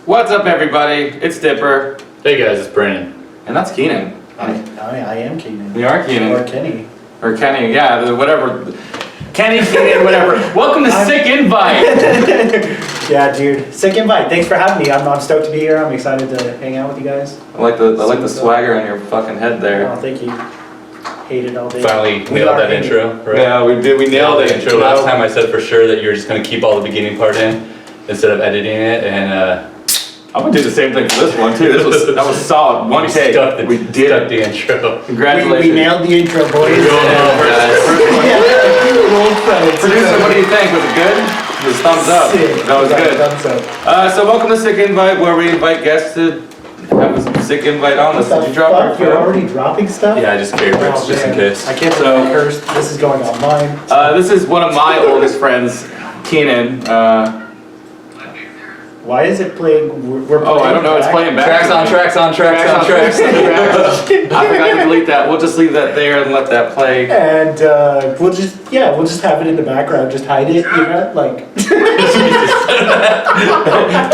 What's up, everybody? It's Dipper. Hey guys, it's Brandon. And that's Keenan. I am Keenan. You are Keenan. Or Kenny. Or Kenny, yeah, whatever. Kenny, Keenan, whatever. Welcome to Sick Invite. Yeah, dude. Sick invite. Thanks for having me. I'm stoked to be here. I'm excited to hang out with you guys. I like the swagger on your fucking head there. Oh, thank you. Hate it all day. Finally nailed that intro, right? Yeah, we did. We nailed the intro. Last time I said for sure that you were just going to keep all the beginning part in instead of editing it, and I'm gonna do the same thing for this one too. That was solid. One take. We stuck the intro. Congratulations. We nailed the intro, boys. Producer, what do you think? Was it good? It was thumbs up. Sick. That was good. Thumbs up. So welcome to Sick Invite, where we invite guests to have a sick invite on us. Did you drop our You're already dropping stuff? Yeah, I just carried bricks just in case. I can't believe I cursed. This is going on mine. This is one of my oldest friends, Keenan. Why is it playing? We're playing I don't know. It's playing back. Tracks on tracks. I forgot to delete that. We'll just leave that there and let that play. And we'll just have it in the background. Just hide it, you know, like.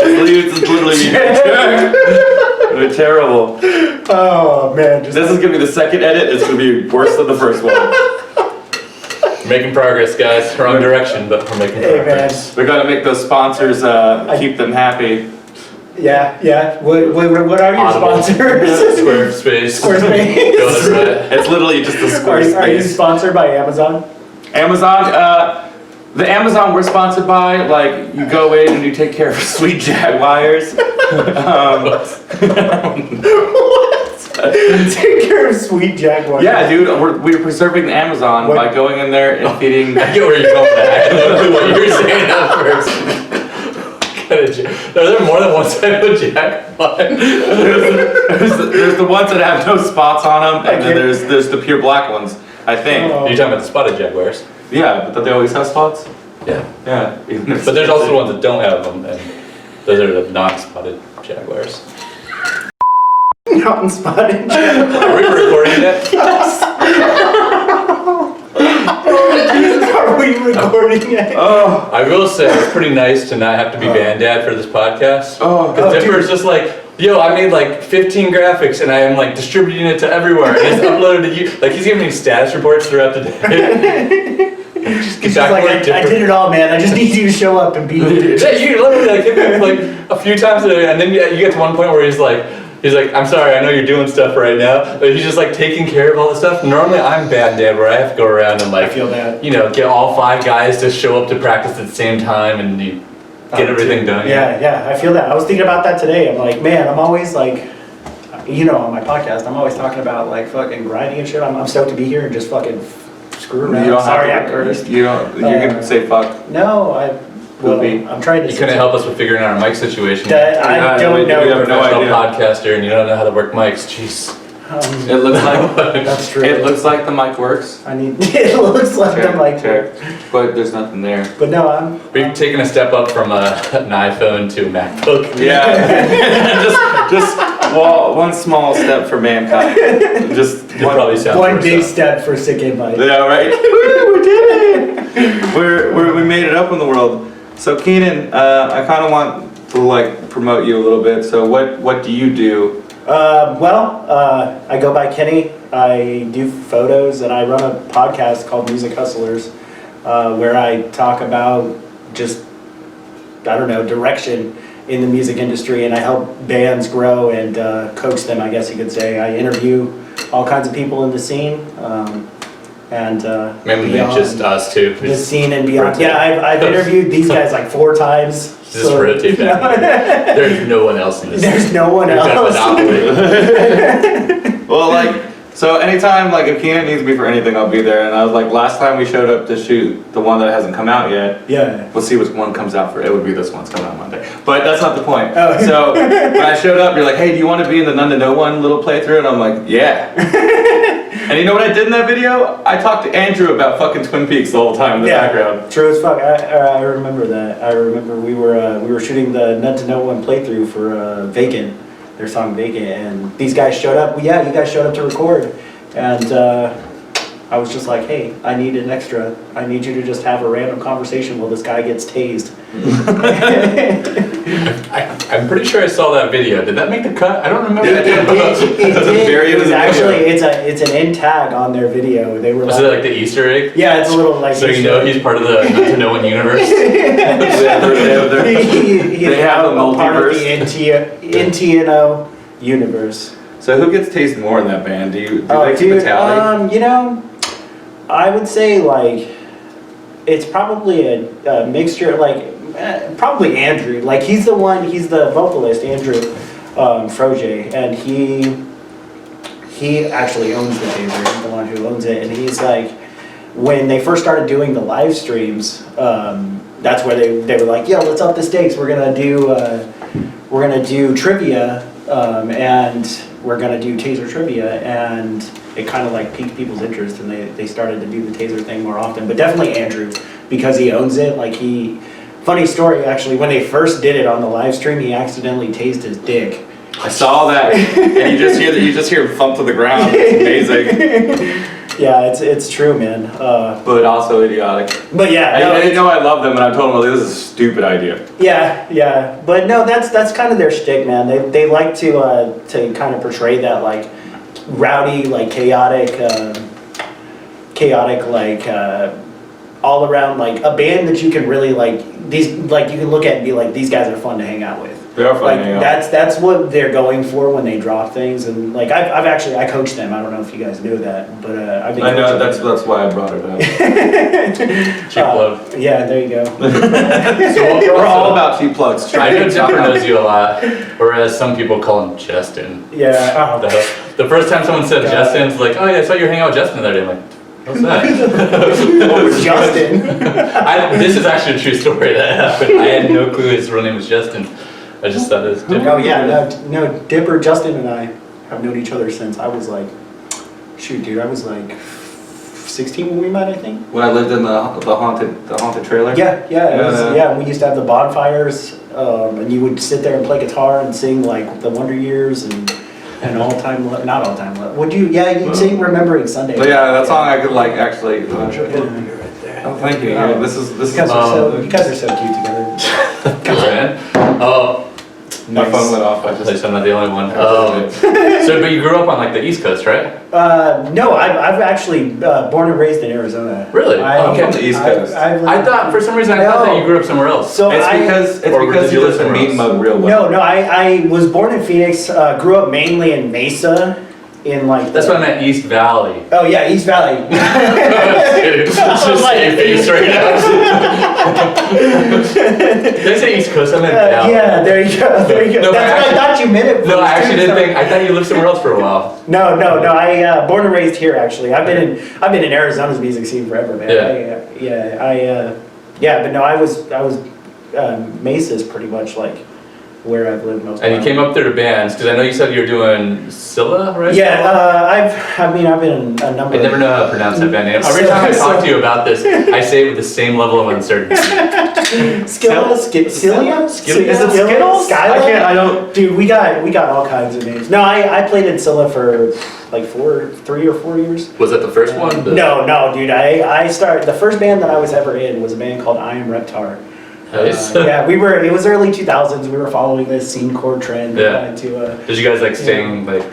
It's literally they're terrible. Oh man! This is gonna be the second edit. It's gonna be worse than the first one. Making progress, guys. Wrong direction, but we're making progress. We gotta make those sponsors keep them happy. Yeah. What are your sponsors? Squarespace. Squarespace. It's literally just a Squarespace. Are you sponsored by Amazon? Amazon. The Amazon we're sponsored by, like, you go in and you take care of sweet jaguars. What? Take care of sweet jaguars. Yeah, dude, we're preserving the Amazon by going in there and feeding. I get where you're going with that. I know what you were saying at first. Are there more than one type of jaguar? There's the ones that have no spots on them, and then there's the pure black ones, I think. You're talking about the spotted jaguars? Yeah, but they always have spots? Yeah. Yeah. But there's also the ones that don't have them, and those are the non-spotted jaguars. Non-spotted jaguars. Are we recording that? Yes. Are we recording it? Oh. I will say it's pretty nice to not have to be Bandad for this podcast. Oh. Because Dipper's just like, yo, I made like 15 graphics and I am like distributing it to everywhere. And it's uploaded to you. Like he's giving me status reports throughout the day. Just get back like, I did it all, man. I just need you to show up and be here. Yeah, you literally like hit me like a few times a day, and then you get to one point where he's like, I'm sorry, I know you're doing stuff right now, but he's just like taking care of all the stuff. Normally I'm Bandad where I have to go around and like, I feel bad. You know, get all 5 guys to show up to practice at the same time and you get everything done. Yeah, I feel that. I was thinking about that today. I'm like, man, I'm always like, you know, on my podcast, I'm always talking about like fucking grinding and shit. I'm stoked to be here and just fucking screw around. You don't Sorry, I have to, cursed. you can say fuck. No, I'm trying to. You couldn't help us with figuring out our mic situation. I don't know. We have no idea. Podcaster and you don't know how to work mics. Jeez. It looks like that's true. It looks like the mic works. It looks like the mic works. But there's nothing there. But no, We've taken a step up from an iPhone to a MacBook. Yeah. just one small step for mankind. Just one big step for Sick Invite. Yeah, right. We did it. We made it up in the world. So Keenan, I kind of want to like promote you a little bit. So what do you do? I go by Kenny. I do photos and I run a podcast called Music Hustlers, where I talk about just, I don't know, direction in the music industry, and I help bands grow and coach them, I guess you could say. I interview all kinds of people in the scene. Maybe just us too. The scene and beyond. Yeah, I've interviewed these guys like 4 times. Just rotate back. There's no one else in this. There's no one else. Well, like, so anytime, like, if Keenan needs me for anything, I'll be there. And I was like, last time we showed up to shoot the one that hasn't come out yet. Yeah. We'll see which one comes out for. It would be this one's coming out Monday. But that's not the point. Oh. So when I showed up, you're like, hey, do you want to be in the None to Know One little playthrough? And I'm like, yeah. And you know what I did in that video? I talked to Andrew about fucking Twin Peaks the whole time in the background. True as fuck. I remember that. I remember we were shooting the None to Know One playthrough for Vacant, their song Vacant, and these guys showed up. Yeah, you guys showed up to record, and I was just like, hey, I need an extra. I need you to just have a random conversation while this guy gets tased. I'm pretty sure I saw that video. Did that make the cut? I don't remember. It did. Very It was end of the actually, it's an end tag on their video. They were Was it like the Easter egg? yeah, it's a little like. So you know he's part of the Not to Know One universe? They have a part of the multiverse. NTNO universe. So who gets tased more in that band? Do they keep a Dude, tally? you know, I would say like it's probably a mixture, like probably Andrew. Like he's the vocalist, Andrew Froge, and he actually owns the taser. He's the one who owns it, and he's like, when they first started doing the live streams, that's where they were like, yo, let's up the stakes. We're gonna do trivia, and we're gonna do taser trivia, and it kind of like piqued people's interest, and they started to do the taser thing more often. But definitely Andrew, because he owns it. Like funny story actually, when they first did it on the live stream, he accidentally tased his dick. I saw that, and you just hear him thump to the ground. It's amazing. Yeah, it's true, man. But also idiotic. But yeah, I didn't know I love them, and I told them, this is a stupid idea. yeah. But no, that's kind of their shtick, man. They like to kind of portray that like rowdy, like chaotic, like all around, like a band that you can really like. These, like, you can look at and be like, these guys are fun to hang out with. They are fun like to hang out. that's what they're going for when they drop things. And like I've actually I coached them. I don't know if you guys knew that, but I've been. I know coaching that's why I brought it up. Cheap plug. Yeah, there you go. So We're all about cheap plugs. I know Dipper knows you a lot, whereas some people call him Justin. Yeah. The first time someone said God. Justin, it's like, oh yeah, I saw you were hanging out with Justin the other day. I'm like, what's that? What was Justin? This is actually a true story that happened. I had no clue his real name was Justin. I just thought it was Dipper. Oh yeah, no, Dipper, Justin, and I have known each other since I was like, shoot, dude, I was like 16 when we met, I think. When I lived in the haunted trailer. Yeah. We used to have the bonfires, and you would sit there and play guitar and sing like the Wonder Years and not all time. Would you? Yeah, you'd sing "Remembering Sunday." But yeah, that song I could like actually. Yeah. Oh, thank you. Yeah, this is. You guys are so cute together. Thanks, man. My phone went off. I At just. least I'm not the only one. But you grew up on like the East Coast, right? No, I've actually born and raised in Arizona. Really? I'm from the East Coast. I thought for some reason I thought that you grew up somewhere else. So It's because you listen to Meat Mug real well. No, I was born in Phoenix. Grew up mainly in Mesa, in like. That's what I meant, East Valley. Oh yeah, East Valley. It's just save face right now. Did I say East Coast? I meant Valley. Yeah, there you go. No, That's what I thought you meant it. No, I actually didn't think. think. I thought you lived somewhere else for a while. No. I born and raised here. Actually, I've been in Arizona's music scene forever, man. But no, I was Mesa's pretty much like where I've lived most of And my you came up there to bands because I know you said you were doing Scylla, right? Yeah, I've been in a number. I never know how to pronounce that band name. Every time I talk to you about this, I say it with the same level of uncertainty. Skittles? Is it Skittles? Skyline? I don't. Dude, we got all kinds of names. No, I played in Scylla for like 3 or 4 years. Was that the first one? No, dude. I started, the first band that I was ever in was a band called I Am Reptar. Nice. It was early 2000s. We were following this scene core trend. Yeah. Did you guys like sing like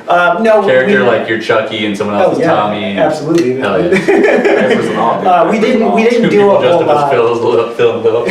no character like you're Chucky and someone else is Tommy? And, absolutely. Hell yeah. We didn't Two do people a dressed whole up lot. as Phil and Bill.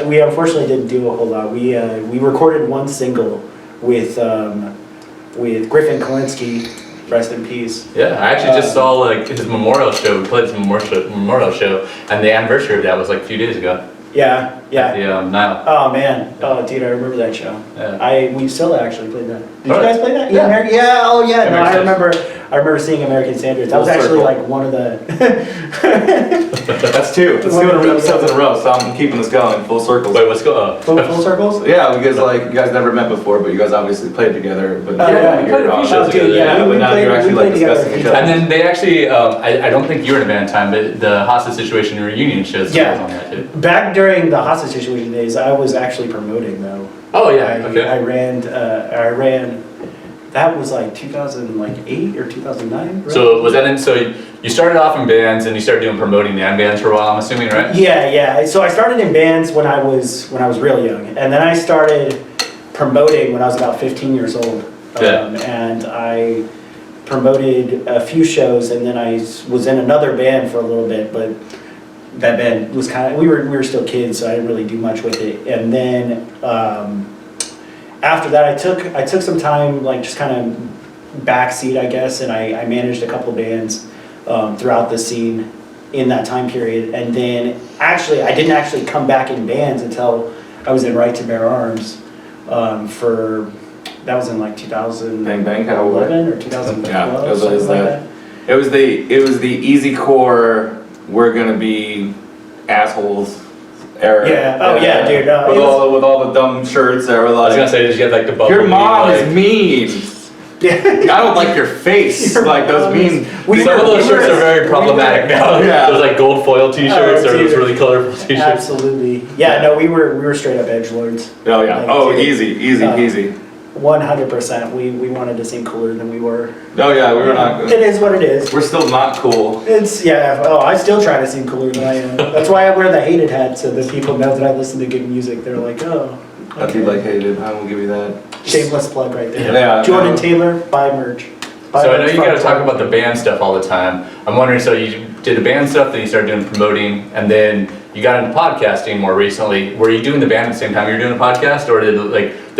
We unfortunately didn't do a whole lot. We recorded one single with Griffin Kalinsky, rest in peace. Yeah, I actually just saw like his memorial show. We played his memorial show, and the anniversary of that was like a few days ago. Yeah. At the Nile. Oh man, dude, I remember that show. Yeah. We still actually played that. Did you Right. guys play that? Yeah. Oh yeah. No, I American remember seeing American Standards. That was Full actually circle. like one of the. That's two. That's 2 episodes in a row. So I'm keeping this going full circle. Wait, what's going on? Full circles? Yeah, because like you guys never met before, but you guys obviously played together. But Oh, yeah, we you're played a few on- shows together. Yeah, We but now played- you're actually we like played together discussing a each few other. And then they actually, I don't think you were in a band time, but the hostage situation reunion shows was Yeah. on that too. Back during the hostage situation days, I was actually promoting though. Oh yeah, okay. I ran That was like 2008 or 2009. Right? So was that in? So you started off in bands and you started doing promoting the bands for a while. I'm assuming, right? Yeah. So I started in bands when I was real young, and then I started promoting when I was about 15 years old. And I promoted a few shows, and then I was in another band for a little bit, but that band was kind of, we were still kids, so I didn't really do much with it. And then after that, I took some time, like just kind of backseat, I guess, and I managed a couple bands throughout the scene in that time period. And then actually, I didn't actually come back in bands until I was in Right to Bear Arms that was in like 2011 or 2012. Yeah, it was the easy core. We're gonna be assholes era. Yeah. Oh yeah, dude. With all the dumb shirts that were like. I was gonna say, did you get like the bubble? Your mom like, is mean. Yeah. I don't like your face. Like those mean. Some of those shirts are very problematic now. Yeah. Those like gold foil T-shirts or those really colorful T-shirts. Absolutely. Yeah. No, we were straight up edgelords. Oh yeah. Like, easy. 100%. We wanted to seem cooler than we were. Oh yeah, we were not. It is what it is. We're still not cool. It's I still try to seem cooler than I am. That's why I wear the hated hat, so that people know that I listen to good music. They're like, oh. Okay. I'd be like hated. I will give you that. Shameless plug right there. Yeah. Jordan Taylor, buy merch. So I know you gotta talk about the band stuff all the time. I'm wondering, so you did the band stuff, then you started doing promoting, and then you got into podcasting more recently. Were you doing the band at the same time you were doing a podcast, or did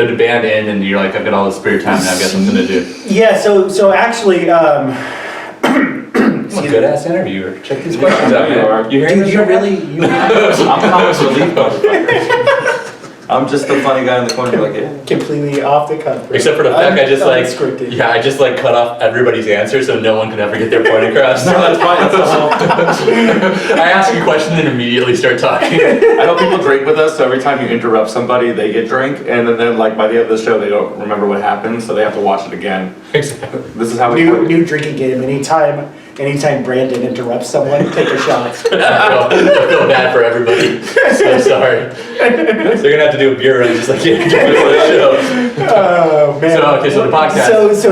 the band end and you're like, I've got all this spare time now, I've got something to do? Yeah, so actually, I'm a good ass interviewer. Check these questions out, man. you really, I'm comic relief motherfucker. I'm just the funny guy in the corner, like, yeah. completely off the cuff. Bro. Except for the fact I just unscripted. I just cut off everybody's answer so no one can ever get their point across. No, that's fine. That's the whole. I ask a question and immediately start talking. I know people drink with us, so every time you interrupt somebody, they get drink, and then like by the end of the show, they don't remember what happened, so they have to watch it again. Exactly. This is how we New drinking game. Anytime Brandon interrupts someone, take a shot. I feel bad for everybody. So sorry. They're gonna have to do a beer run just like you did for the show. Oh man. So the podcast. So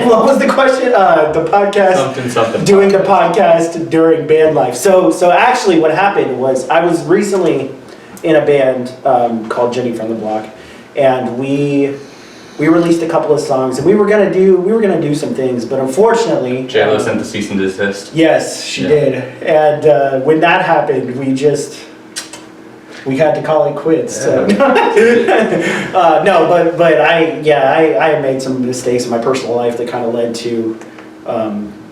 what was the question? The podcast. Something. Doing the podcast during band life. So actually, what happened was I was recently in a band called Jenny from the Block, and we released a couple of songs, and we were gonna do some things, but unfortunately, JLo sent the cease and desist. Yes, she did, and when that happened, we had to call it quits. So. No, but I had made some mistakes in my personal life that kind of led to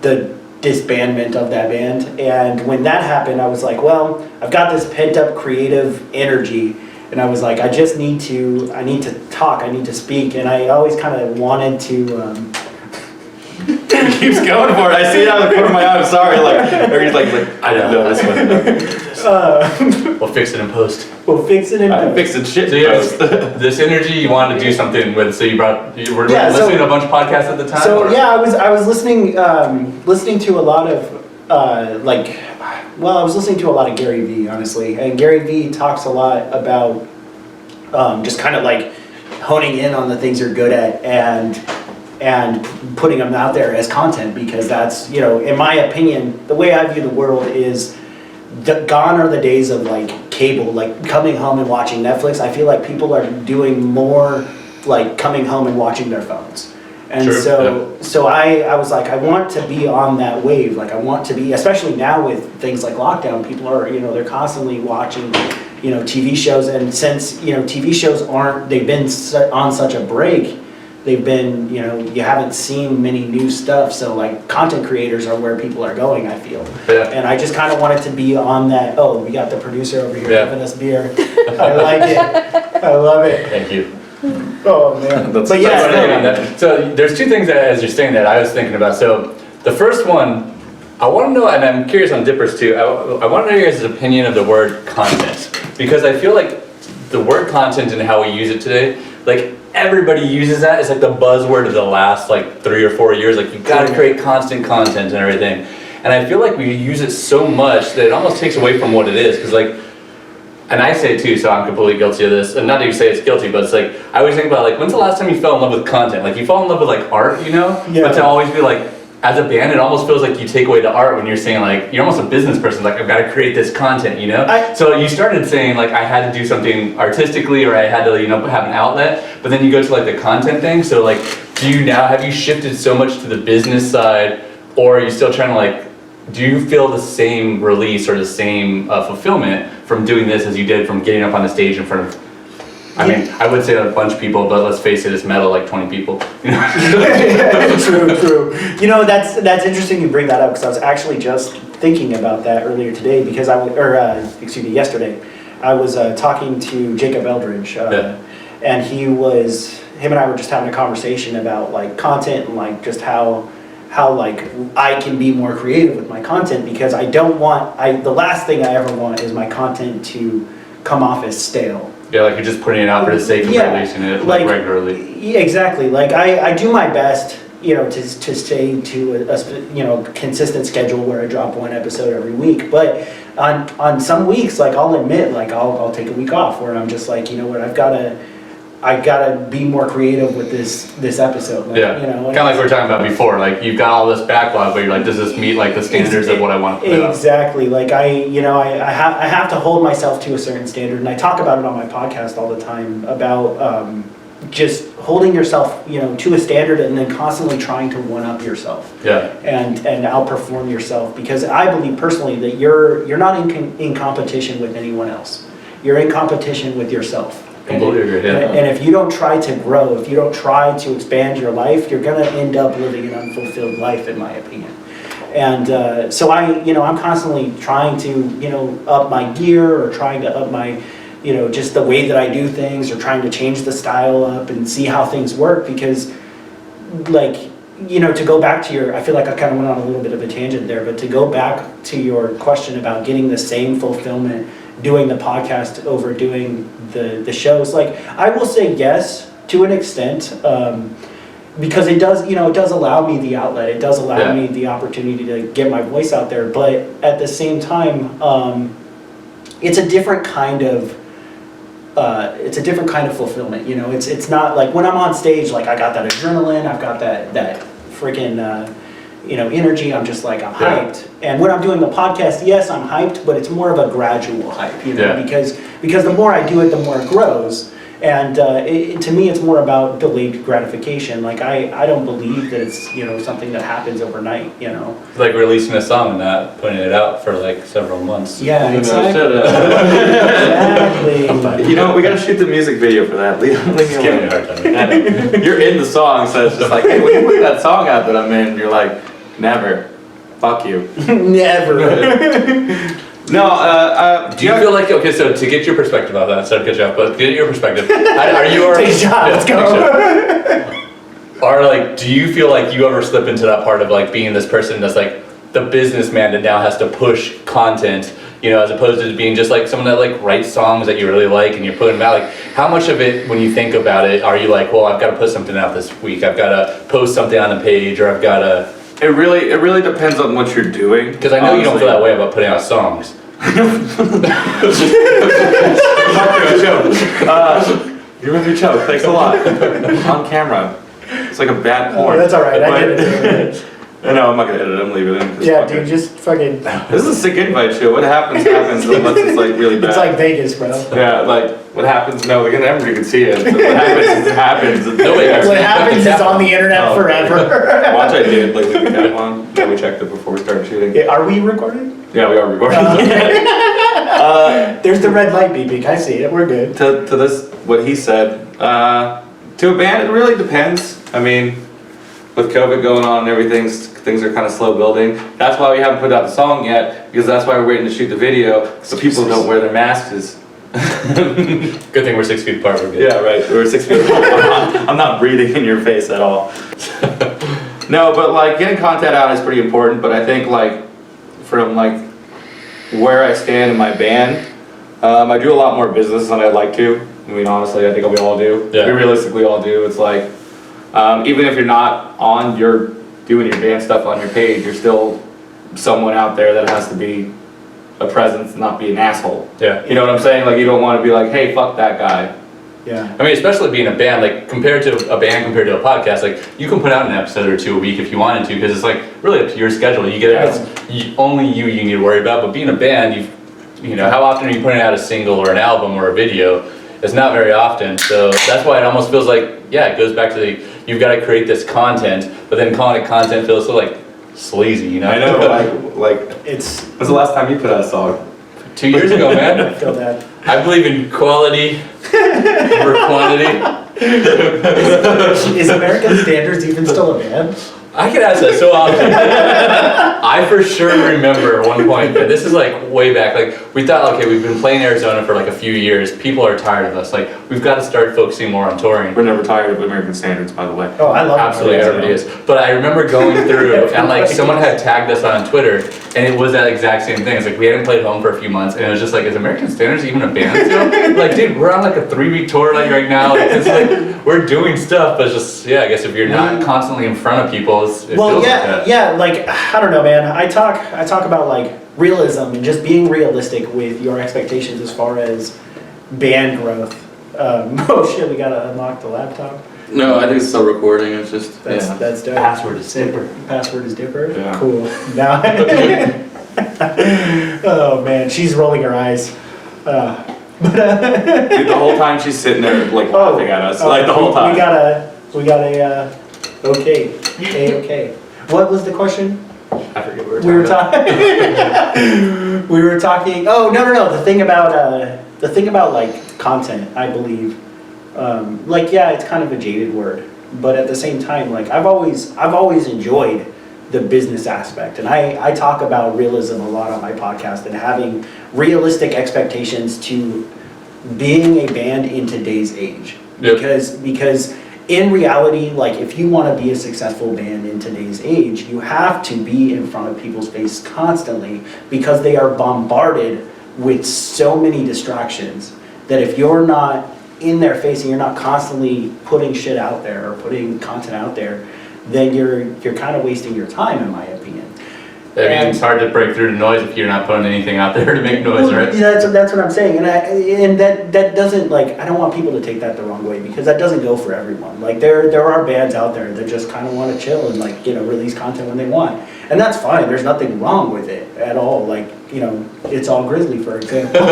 the disbandment of that band, and when that happened, I was like, well, I've got this pent up creative energy. And I was like, I need to talk, I need to speak, and I always kind of wanted to. He keeps going for it. I see it out of the corner of my eye. I'm sorry. Or he's like, I didn't know this one. We'll fix it in post. We'll fix it in I'm post. fixing shit. So this energy you wanted to do something with. So you were listening to a bunch of podcasts at the time. So yeah, I was listening to a lot of I was listening to a lot of Gary Vee, honestly, and Gary Vee talks a lot about just kind of like honing in on the things you're good at and putting them out there as content, because that's, in my opinion, the way I view the world is gone are the days of like cable, like coming home and watching Netflix. I feel like people are doing more like coming home and watching their phones. And True. so I was like, I want to be on that wave. Like I want to be, especially now with things like lockdown, people are, they're constantly watching, TV shows. And since, TV shows they've been on such a break, they've been, you haven't seen many new stuff. So like content creators are where people are going, I feel. Yeah. And I just kind of wanted to be on that. Oh, we got the producer over here giving us beer. I like it. I love it. Thank you. Oh man. But yeah. So there's two things that, as you're saying that, I was thinking about. So the first one, I want to know, and I'm curious on Dippers too, I want to know your guys' opinion of the word content. Because I feel like the word content and how we use it today, like everybody uses that. It's like the buzzword of the last like 3 or 4 years. Like you got to create constant content and everything. And I feel like we use it so much that it almost takes away from what it is. Because like and I say it too, so I'm completely guilty of this. And not that you say it's guilty, but it's like, I always think about like, when's the last time you fell in love with content? Like you fall in love with like art, you know? Yeah. But to always be like, as a band, it almost feels like you take away the art when you're saying like, you're almost a business person, like I've got to create this content, you know? So you started saying like, I had to do something artistically or I had to, you know, have an outlet, but then you go to like the content thing. So like, have you shifted so much to the business side, or are you still trying to like, do you feel the same release or the same fulfillment from doing this as you did from getting up on the stage in front of, I mean, I would say a bunch of people, but let's face it, it's metal, like 20 people. You know? True. You know, that's interesting you bring that up, because I was actually just thinking about that earlier today, because yesterday, I was talking to Jacob Eldridge, and him and I were just having a conversation about like content and like just how like I can be more creative with my content, because the last thing I ever want is my content to come off as stale. Yeah, like you're just putting it out for the sake of releasing it like regularly. Yeah, exactly. Like I do my best, you know, to stay to a consistent schedule where I drop one episode every week. But on some weeks, like I'll admit, like I'll take a week off where I'm just like, you know what, I've got to be more creative with this episode. Like, yeah, you know, kind of like we were talking about before. Like you've got all this backlog, but you're like, does this meet like the standards of what I want to put out? Exactly. Like I have to hold myself to a certain standard, and I talk about it on my podcast all the time about just holding yourself, you know, to a standard, and then constantly trying to one up yourself. Yeah. And outperform yourself, because I believe personally that you're not in competition with anyone else. You're in competition with yourself. Completely agree, yeah. And if you don't try to grow, if you don't try to expand your life, you're going to end up living an unfulfilled life, in my opinion. And so I'm constantly trying to, you know, up my gear, or trying to up my, you know, just the way that I do things, or trying to change the style up and see how things work, because like, you know, to go back to I feel like I kind of went on a little bit of a tangent there, but to go back to your question about getting the same fulfillment doing the podcast over doing the shows, like I will say yes to an extent, because it does allow me the outlet, it does allow me the opportunity to get my voice out there, but at the same time, it's a different kind of fulfillment. You know, it's not like when I'm on stage, like I got that adrenaline, I've got that freaking energy. I'm just like, I'm hyped. And when I'm doing the podcast, yes, I'm hyped, but it's more of a gradual hype, you know, because the more I do it, the more it grows. And to me, it's more about delayed gratification. Like I don't believe that it's, you know, something that happens overnight, you know. It's like releasing a song and not putting it out for like several months. Yeah, exactly. You know, we gotta shoot the music video for that. Leave me alone. You're in the song, so it's just like, hey, when you put that song out that I'm in, you're like, never. Fuck you. Never. No, do you feel like, okay, so to get your perspective on that, sorry to cut you off, but to get your perspective, are you... Take a shot, let's go. Do you feel like you ever slip into that part of like being this person that's like the businessman that now has to push content, you know, as opposed to being just like someone that like writes songs that you really like and you're putting them out? Like, how much of it, when you think about it, are you like, well, I've got to put something out this week, I've got to post something on the page, or I've got to... It really depends on what you're doing. Because I know you don't feel that way about putting out songs. You're with your choke. Thanks a lot. On camera. It's like a bad porn. Oh, that's all right. I did it. No, I'm not gonna edit it. I'm leaving it in. Yeah, dude, just fucking... This is a sick invite show. What happens unless it's like really bad. It's like Vegas, bro. Yeah, like what happens? No, everybody can see it. So what happens? What happens is on the internet forever. Watch, I did like leave the cap on. Yeah, we checked it before we started shooting. Yeah, are we recording? Yeah, we are recording. There's the red light beeping. I see it. We're good. To this, what he said. To a band, it really depends. I mean, with COVID going on and everything, things are kind of slow building. That's why we haven't put out the song yet, because that's why we're waiting to shoot the video, so people don't wear their masks. Good thing we're 6 feet apart, we're good. Yeah, right, we're 6 feet apart. I'm not breathing in your face at all. No, but like getting content out is pretty important, but I think like from like where I stand in my band, I do a lot more business than I'd like to. I mean, honestly, I think we all do. Yeah. We realistically all do. It's like, even if you're not on doing your band stuff on your page, you're still someone out there that has to be a presence, not be an asshole. Yeah. You know what I'm saying? Like, you don't want to be like, hey, fuck that guy. Yeah. I mean, especially being a band, like compared to a band compared to a podcast, like you can put out an episode or two a week if you wanted to, because it's like really up to your schedule. You get it, only you need to worry about. But being a band, you know, how often are you putting out a single or an album or a video? It's not very often. So that's why it almost feels like, yeah, it goes back to you've got to create this content, but then calling it content feels so like sleazy, you know? I know, like when's the last time you put out a song? 2 years ago, man. I feel that. I believe in quality over quantity. Is American Standards even still a band? I get asked that so often. I for sure remember at one point, and this is like way back, like we thought, okay, we've been playing Arizona for like a few years, people are tired of us, like we've got to start focusing more on touring. We're never tired of American Standards, by the way. Oh, I love Absolutely, everybody is. But I remember going through, and like someone had tagged us on Twitter, and it was that exact same thing. It's like we hadn't played home for a few months, and it was just like, is American Standards even a band still? Like, dude, we're on like a 3-week tour like right now. Like, it's like we're doing stuff, but it's just, yeah, I guess if you're not constantly in front of people, it Well, feels yeah, like that. yeah. Like I don't know, man. I talk about like realism and just being realistic with your expectations as far as band growth. Oh shit, we gotta unlock the laptop. No, I think it's still recording. It's just That's dope. Password is Dipper. Password is Dipper. Yeah. Cool. Now. Oh man, she's rolling her eyes. Dude, the whole time she's sitting there like laughing at us, like the whole time. We got a okay. Okay. What was the question? I forget what We were talking. We were talking. Oh no. The thing about like content, I believe. Like yeah, it's kind of a jaded word, but at the same time, like I've always enjoyed the business aspect, and I talk about realism a lot on my podcast and having realistic expectations to being a band in today's age. Yep. Because in reality, like if you want to be a successful band in today's age, you have to be in front of people's face constantly, because they are bombarded with so many distractions that if you're not in their face and you're not constantly putting shit out there or putting content out there, then you're kind of wasting your time, in my opinion. I mean, it's hard to break through the noise if you're not putting anything out there to make noise, right? Yeah, that's what I'm saying, and that doesn't, like, I don't want people to take that the wrong way, because that doesn't go for everyone. Like there are bands out there that just kind of want to chill and like release content when they want, and that's fine. There's nothing wrong with it at all. Like It's All Grizzly, for example.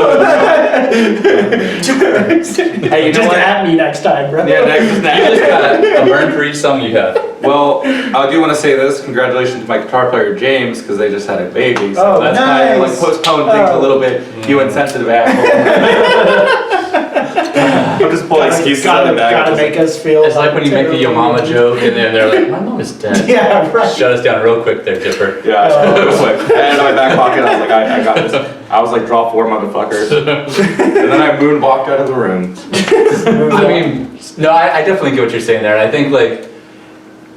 Hey, you know just what? at me next time, bro. Yeah, next. You just got a burn for each song you have. Well, I do want to say this. Congratulations to my guitar player James, because they just had a baby. So Oh, that's why I nice. postponed things a little bit. You insensitive asshole. I'm just pulling excuses out of the bag. Gotta make us feel. It's like when you make the yo mama joke and then they're like, my mom is dead. Yeah, right. Shut us down real quick there, Dipper. Yeah, it was like, I had it in my back pocket. I was like, I got this. I was like, draw 4 motherfuckers. And then I moonwalked out of the room. I mean, no, I definitely get what you're saying there. And I think like,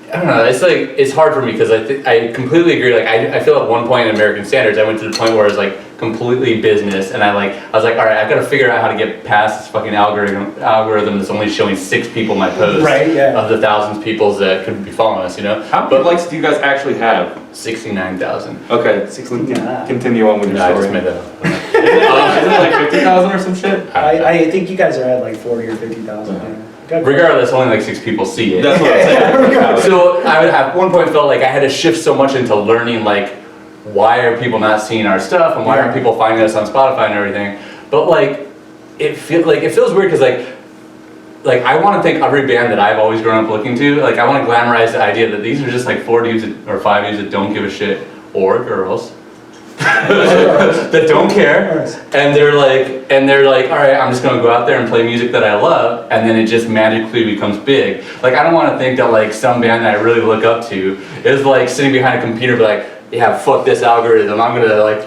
I don't know, it's hard for me because I completely agree. Like I feel at one point in American Standards, I went to the point where it was like completely business, and I was like, all right, I gotta figure out how to get past this fucking algorithm that's only showing 6 people my posts, Right, yeah. of the thousands of people that could be following us, How many likes do you guys actually have? 69,000. Okay, 69. Continue on with your No, I story. just made that up. Is it like 50,000 or some shit? I think you guys are at like 40 or 50,000. Yeah. Regardless, only like 6 people see it. That's what I'm saying. So I would at one point felt like I had to shift so much into learning like why are people not seeing our stuff and why aren't people finding us on Spotify and everything. But like it feels weird because like I want to think every band that I've always grown up looking to, like I want to glamorize the idea that these are just like 4 dudes or 5 dudes that don't give a shit, or girls that don't care, and they're like, all right, I'm just gonna go out there and play music that I love, and then it just magically becomes big. Like I don't want to think that like some band that I really look up to is like sitting behind a computer, be like, yeah, fuck this algorithm, I'm gonna like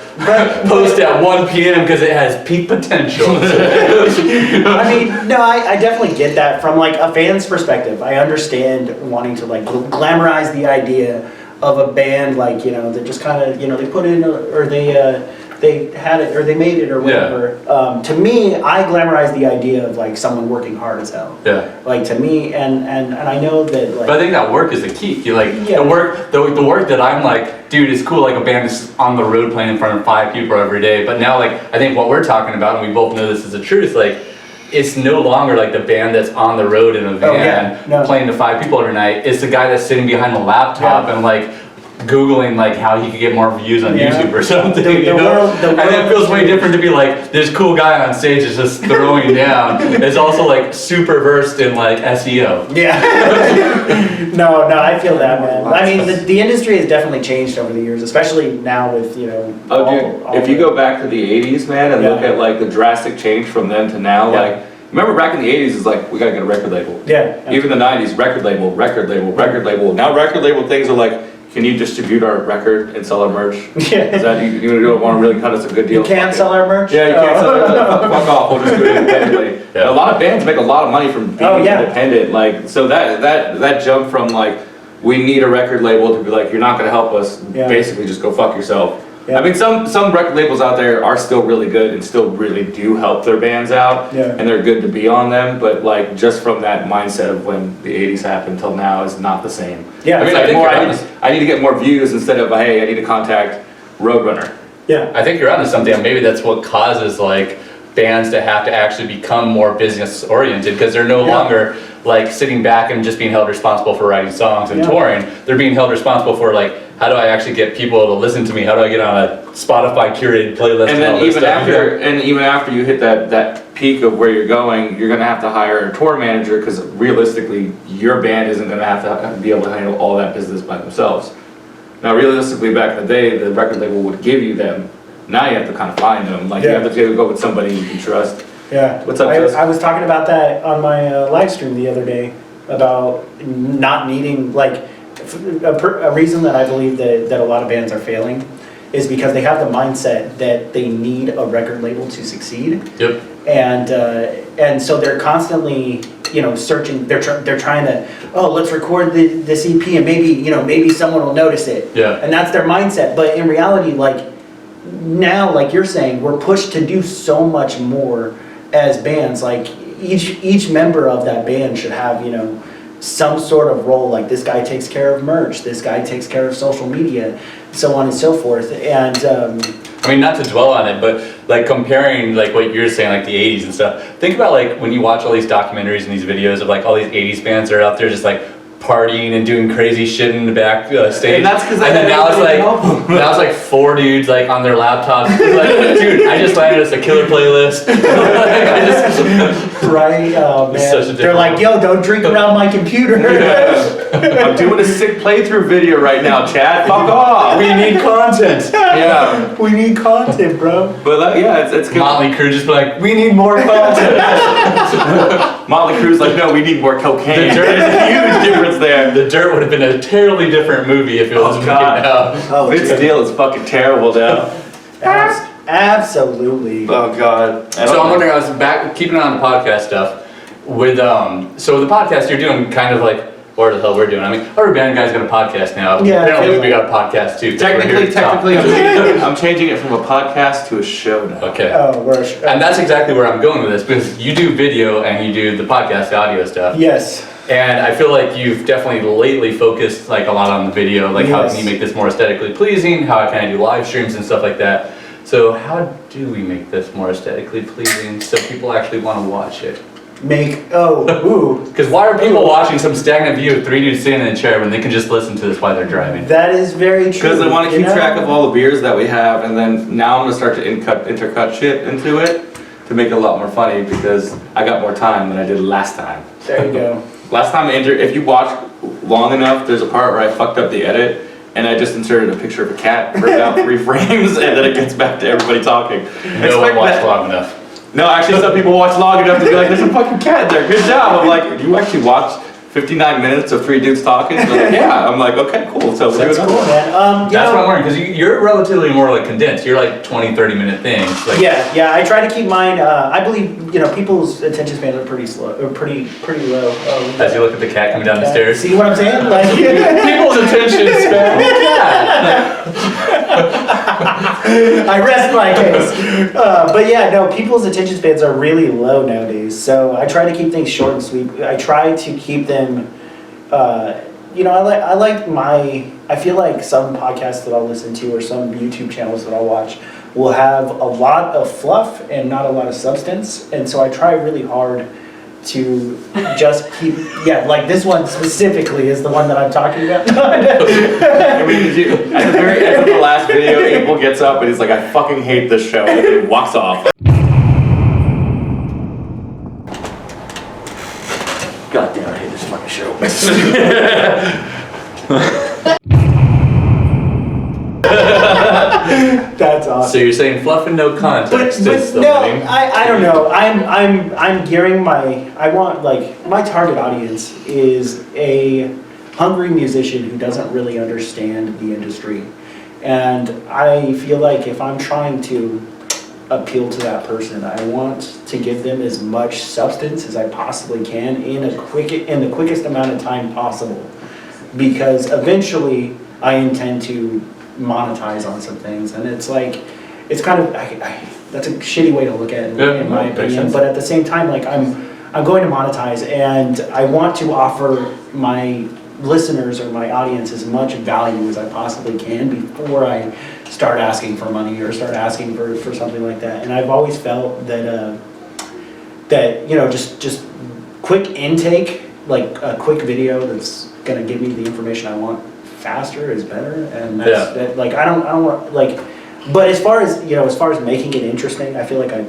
post at 1 p.m. because it has peak potential. I mean, no, I definitely get that from like a fan's perspective. I understand wanting to like glamorize the idea of a band, like that just kind of they put in or they they had it or they made it or whatever. To me, I glamorize the idea of like someone working hard as hell. Yeah. Like to me, and I know that like. But I think that work is the key. You like Yeah. the work that I'm like, dude, it's cool. Like a band is on the road playing in front of 5 people every day. But now, like, I think what we're talking about, and we both know this is the truth. Like, it's no longer like the band that's on the road in a van playing to 5 people every night. It's the guy that's sitting behind the laptop and like Googling like how he could get more views on YouTube or something. You know? And it feels way different to be like this cool guy on stage is just throwing down. It's also like super versed in like SEO. Yeah. no, I feel that, man. I mean, the industry has definitely changed over the years, especially now with, you know. Oh, dude, if you go back to the 80s, man, and look at like the drastic change from then to now, like, remember back in the 80s, it's like, we gotta get a record label. Yeah. Even the 90s, record label. Now record label things are like, can you distribute our record and sell our merch? Yeah. Is that, you don't want to really cut us a good deal? You can't sell our merch? Yeah, you can't sell it. Fuck off, we'll just do it independently. Yeah. A lot of bands make a lot of money from being independent. Like, so that jump from like, we need a record label to be like, you're not gonna help us, basically just go fuck yourself. Yeah. I mean, some record labels out there are still really good and still really do help their bands out, and they're good to be on them. But like, just from that mindset of when the '80s happened till now is not the same. Yeah, I mean, I need to get more views instead of hey, I need to contact Roadrunner. Yeah, I think you're onto something. Maybe that's what causes like bands to have to actually become more business oriented because they're no longer like sitting back and just being held responsible for writing songs and touring. They're being held responsible for like, how do I actually get people to listen to me? How do I get on a Spotify curated playlist? And then even after you hit that peak of where you're going, you're gonna have to hire a tour manager because realistically, your band isn't gonna have to be able to handle all that business by themselves. Now, realistically, back in the day, the record label would give you them. Now you have to kind of find them. Like you have to go with somebody you can trust. Yeah. What's up, I was talking about that on my live stream the other day about not needing like. A reason that I believe that a lot of bands are failing is because they have the mindset that they need a record label to succeed. Yep. And so they're constantly, you know, searching. They're trying to, let's record this EP and maybe someone will notice it. Yeah. And that's their mindset. But in reality, like now, like you're saying, we're pushed to do so much more as bands. Like each member of that band should have, you know, some sort of role, like this guy takes care of merch, this guy takes care of social media, so on and so forth. And I mean, not to dwell on it, but like comparing like what you're saying, like the 80s and stuff, think about like when you watch all these documentaries and these videos of like all these 80s bands that are out there just like partying and doing crazy shit in the back stage. And that's because now it's like 4 dudes like on their laptops. Like, dude, I just landed us a killer playlist. right, man. They're like, yo, don't drink around my computer. I'm doing a sick playthrough video right now, Chad. Fuck off. We need content. Yeah, we need content, bro. But it's good. Motley Crue just like, we need more content. Motley Crue's like, no, we need more cocaine. There's a huge difference there. The Dirt would have been a terribly different movie if it was made out. Vince Neil is fucking terrible now. Absolutely. Oh god. So I'm wondering, I was back keeping on the podcast stuff with so the podcast you're doing kind of like what the hell we're doing. I mean, every band guy's got a podcast now. Yeah. Apparently we got a podcast too. Technically, I'm changing it from a podcast to a show now. Okay. Oh, we're and that's exactly where I'm going with this because you do video and you do the podcast audio stuff. Yes. And I feel like you've definitely lately focused like a lot on the video, like how can you make this more aesthetically pleasing? How can I do live streams and stuff like that? So how do we make this more aesthetically pleasing so people actually want to watch it? Because why are people watching some stagnant view of 3 dudes sitting in a chair when they can just listen to this while they're driving? That is very true. Because I want to keep track of all the beers that we have, and then now I'm gonna start to intercut shit into it to make it a lot more funny because I got more time than I did last time. There you go. Last time if you watch long enough, there's a part where I fucked up the edit. And I just inserted a picture of a cat for about 3 frames, and then it gets back to everybody talking. No one watched long enough. No, actually, some people watch long enough to be like, "There's a fucking cat there. Good job." I'm like, "You actually watched 59 minutes of 3 dudes talking?" They're like, yeah. I'm like, "Okay, cool." So that's cool, man. That's what I'm wondering because you're relatively more like condensed. You're like 20-30 minute things. Like, yeah. I try to keep mine. I believe people's attention spans are pretty slow, or pretty low. As you look at the cat coming down the stairs. See what I'm saying? Like people's attention span. I rest my case. But yeah, no, people's attention spans are really low nowadays. So I try to keep things short and sweet. I try to keep them, I feel like some podcasts that I'll listen to or some YouTube channels that I'll watch will have a lot of fluff and not a lot of substance. And so I try really hard to just keep, like this one specifically is the one that I'm talking about. I mean, at the very end of the last video, Abel gets up and he's like, I fucking hate this show, and he walks off. God damn, I hate this fucking show. That's awesome. So you're saying fluff and no context is the no, winning? I don't know. I'm gearing my target audience is a hungry musician who doesn't really understand the industry. And I feel like if I'm trying to appeal to that person, I want to give them as much substance as I possibly can in the quickest amount of time possible. Because eventually I intend to monetize on some things, and it's kind of that's a shitty way to look at it in my opinion, but at the same time, like I'm going to monetize, and I want to offer my listeners or my audience as much value as I possibly can before I start asking for money or start asking for something like that. And I've always felt that just quick intake, like a quick video that's gonna give me the information I want faster is better. And that's I don't want, but as far as making it interesting, I feel like I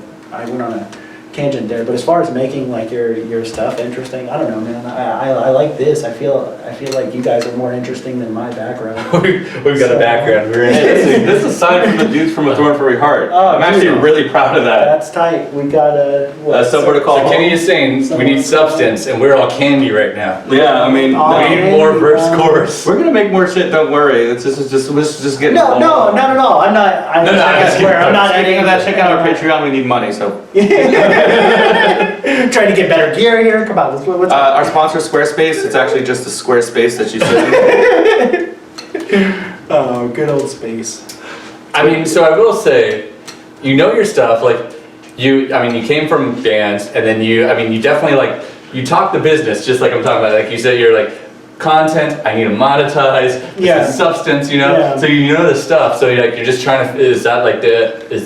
went on a tangent there, but as far as making like your stuff interesting, I don't know, man. I like this. I feel like you guys are more interesting than my background. We've got a background. We're in This is a sign from the dudes from A Thorn for Your Heart. Oh, I'm actually really proud of that. That's tight. We got somewhere to call So Kenny is saying we need substance, and we're all candy right now. Yeah, I mean, We need more verse chorus. we're gonna make more shit. Don't worry. Let's just get. No, not at all. I'm not. I swear, I'm not. Speaking of that, check out our Patreon. We need money, so. Trying to get better gear here. Come on, what's Our sponsor, Squarespace. It's actually just a square space that you sit in. Oh, good old space. I mean, so I will say, you know your stuff, like, you came from bands, and then you definitely, you talk the business, just like I'm talking about, like you said, you're like, content, I need to monetize, this is substance, so you know the stuff, so you're just trying to, is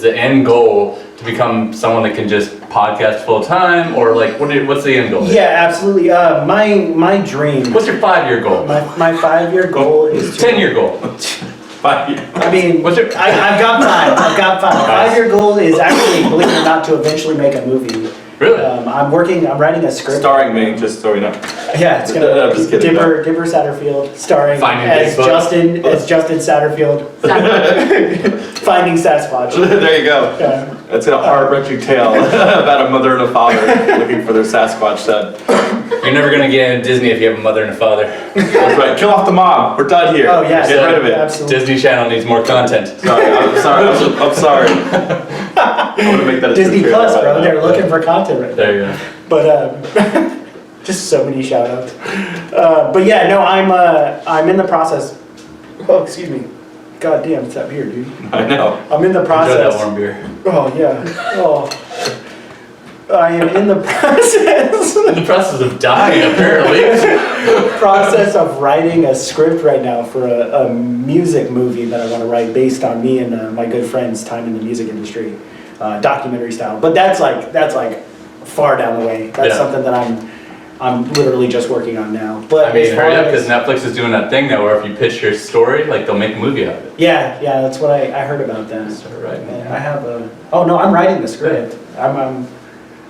the end goal to become someone that can just podcast full time, or what's the end goal? Yeah, absolutely. My dream. What's your 5-year goal? My 5-year goal is 10-year goal. 5 years. I mean, What's your? I've got 5. I've got 5. 5-year goal is actually, believe it or not, to eventually make a movie. Really? I'm writing a script. Starring me, just so you know. Yeah, it's gonna I'm just kidding, Dipper Satterfield starring Finding as Bigfoot. Justin Satterfield. Finding Sasquatch. There you go. Yeah. That's a heart-wrenching tale about a mother and a father looking for their Sasquatch son. You're never gonna get into Disney if you have a mother and a father. That's right. Kill off the mom. We're done here. Oh, yeah. Get rid of it. Absolutely. Disney Channel needs more content. Sorry. I'm sorry. I'm gonna make that a Disney true Plus, trailer, bro. by the They're way. looking for content right now. There you go. But just so many shout outs. But yeah, no, I'm in the process. Oh, excuse me. God damn, it's that beer, dude. I know. I'm in the Enjoy process. that warm beer. Oh yeah. Oh. I am in the process. In the process of dying, apparently. process of writing a script right now for a music movie that I want to write based on me and my good friend's time in the music industry, documentary style. But that's like far down the way. That's something that I'm literally just working on now. But I mean, as far hurry up, as- because Netflix is doing that thing now where if you pitch your story, they'll make a movie out of it. yeah, that's what I heard about that. Start writing. And I have a. Oh no, I'm writing the script.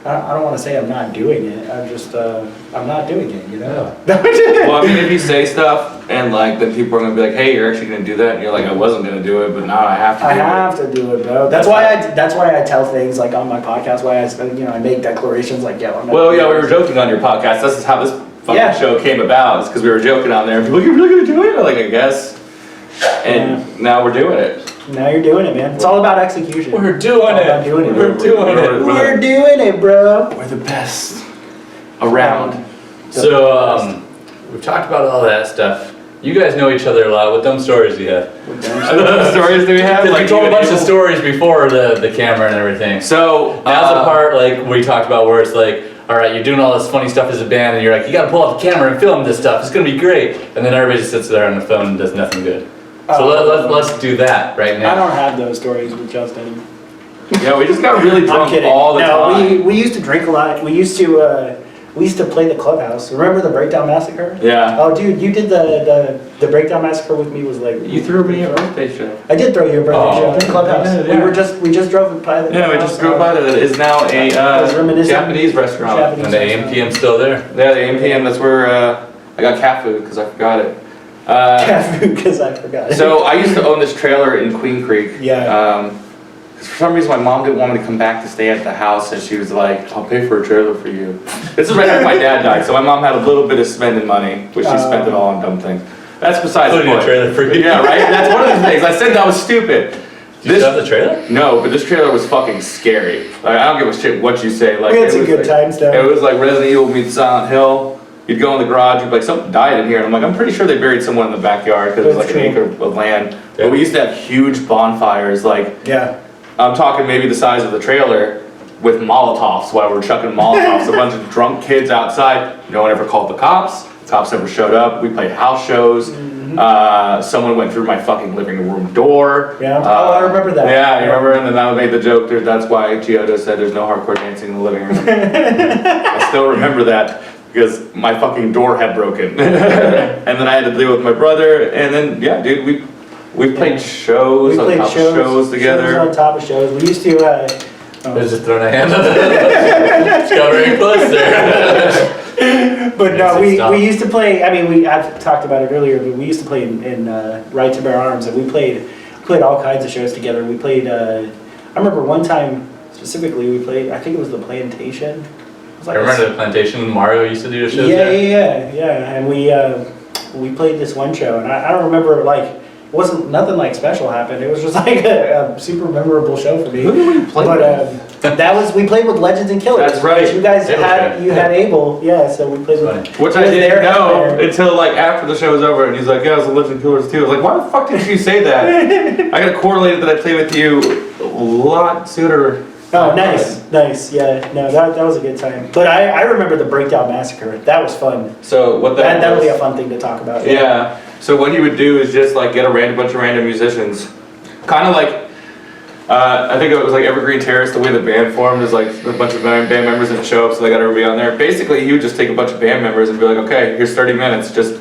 I don't want to say I'm not doing it. I'm not doing it. You know. Well, I mean, if you say stuff and then people are gonna be like, "Hey, you're actually gonna do that," and you're like, "I wasn't gonna do it, but now I have to." I have to do it, bro. That's why I tell things like on my podcast. Why I make declarations like, "Yeah." I'm not Well, doing yeah, we it. were joking on your podcast. This is how this fucking Yeah. show came about. It's because we were joking on there. People, you're really gonna do it? I'm like, I guess. And now we're doing it. Now you're doing it, man. It's all about execution. We're doing All about it. doing it. We're doing it. We're doing it, bro. We're the best around. So, we've talked about all that stuff. You guys know each other a lot. What dumb stories do you have? What dumb Stories do we have? Like, you told you a bunch and of Abel? stories before the camera and everything. So Now's the part like we talked about where it's like, all right, you're doing all this funny stuff as a band, and you're like, you gotta pull out the camera and film this stuff. It's gonna be great. And then everybody just sits there on the phone and does nothing good. So let's do that right now. I don't have those stories with Justin. Yeah, we just got really I'm drunk kidding. all the no, time. we used to drink a lot. We used to play the clubhouse. Remember the Breakdown Massacre? Yeah. Oh, dude, you did the Breakdown Massacre with me. Was like You threw me a birthday show. I did throw you a birthday Oh, show at the clubhouse. yeah. We just drove by the Yeah, we just drove by that. It is now I was a reminiscing. Japanese restaurant. Japanese And the AM PM still there. Yeah, the AMPM, that's where I got cat food because I forgot it. cat food because I forgot. So I used to own this trailer in Queen Creek. Yeah. 'Cause for some reason my mom didn't want me to come back to stay at the house, and she was like, I'll pay for a trailer for you. This is right after my dad died, so my mom had a little bit of spending money, which she spent it all on dumb things. That's besides the Including a point. trailer for you. Yeah, right? That's one of the things. I said that was stupid. Did you still have the trailer? No, but this trailer was fucking scary. Like, I don't give a shit what you say. Like, We had it some was good like, times though. It was like Resident Evil meets Silent Hill. You'd go in the garage, you'd be like, something died in here. And I'm like, I'm pretty sure they buried someone in the backyard because it was That's like an true. acre of land. Yeah. But we used to have huge bonfires. Like, Yeah. I'm talking maybe the size of the trailer with Molotovs while we're chucking Molotovs. A bunch of drunk kids outside. No one ever called the cops. The cops never showed up. We played house shows. Someone went through my fucking living room door. Yeah. Oh, I remember that. Yeah, you remember? And then I made the joke, that's why Giotto said there's no hardcore dancing in the living room. I still remember that because my fucking door had broken. And then I had to deal with my brother. And then, yeah, dude, we played shows We on played top of shows together. Shows on top of shows. We used to. I was just throwing a hand up. Just got very close there. But no, Stop. we used to play. I mean, I've talked about it earlier, but we used to play in Right to Bear Arms, and we played all kinds of shows together. We played. I remember one time specifically we played. I think it was the Plantation. It was I like remember the Plantation Mario used to do the shows yeah, there. yeah. And we played this one show, and I don't remember like. It wasn't nothing like special happened. It was just like a super memorable show for me. Who did we play with? But that was we played with Legends and Killers. That's right. You guys Abel had show. you had Abel, yeah. So we played Funny. with. Which it I was didn't their know headband. until like after the show was over, and he's like, "Yeah, I was a Legend Killers too." I was like, "Why the fuck did you say that?" I got correlated that I played with you a lot sooner. Oh, nice. Yeah, no, that was a good time. But I remember the Breakdown Massacre. That was fun. So what That would be a fun thing to talk about. Yeah. So what he would do is just like get a bunch of random musicians, kind of like. I think it was like Evergreen Terrace. The way the band formed is like a bunch of band members didn't show up, so they got everybody on there. Basically, he would just take a bunch of band members and be like, "Okay, here's 30 minutes. Just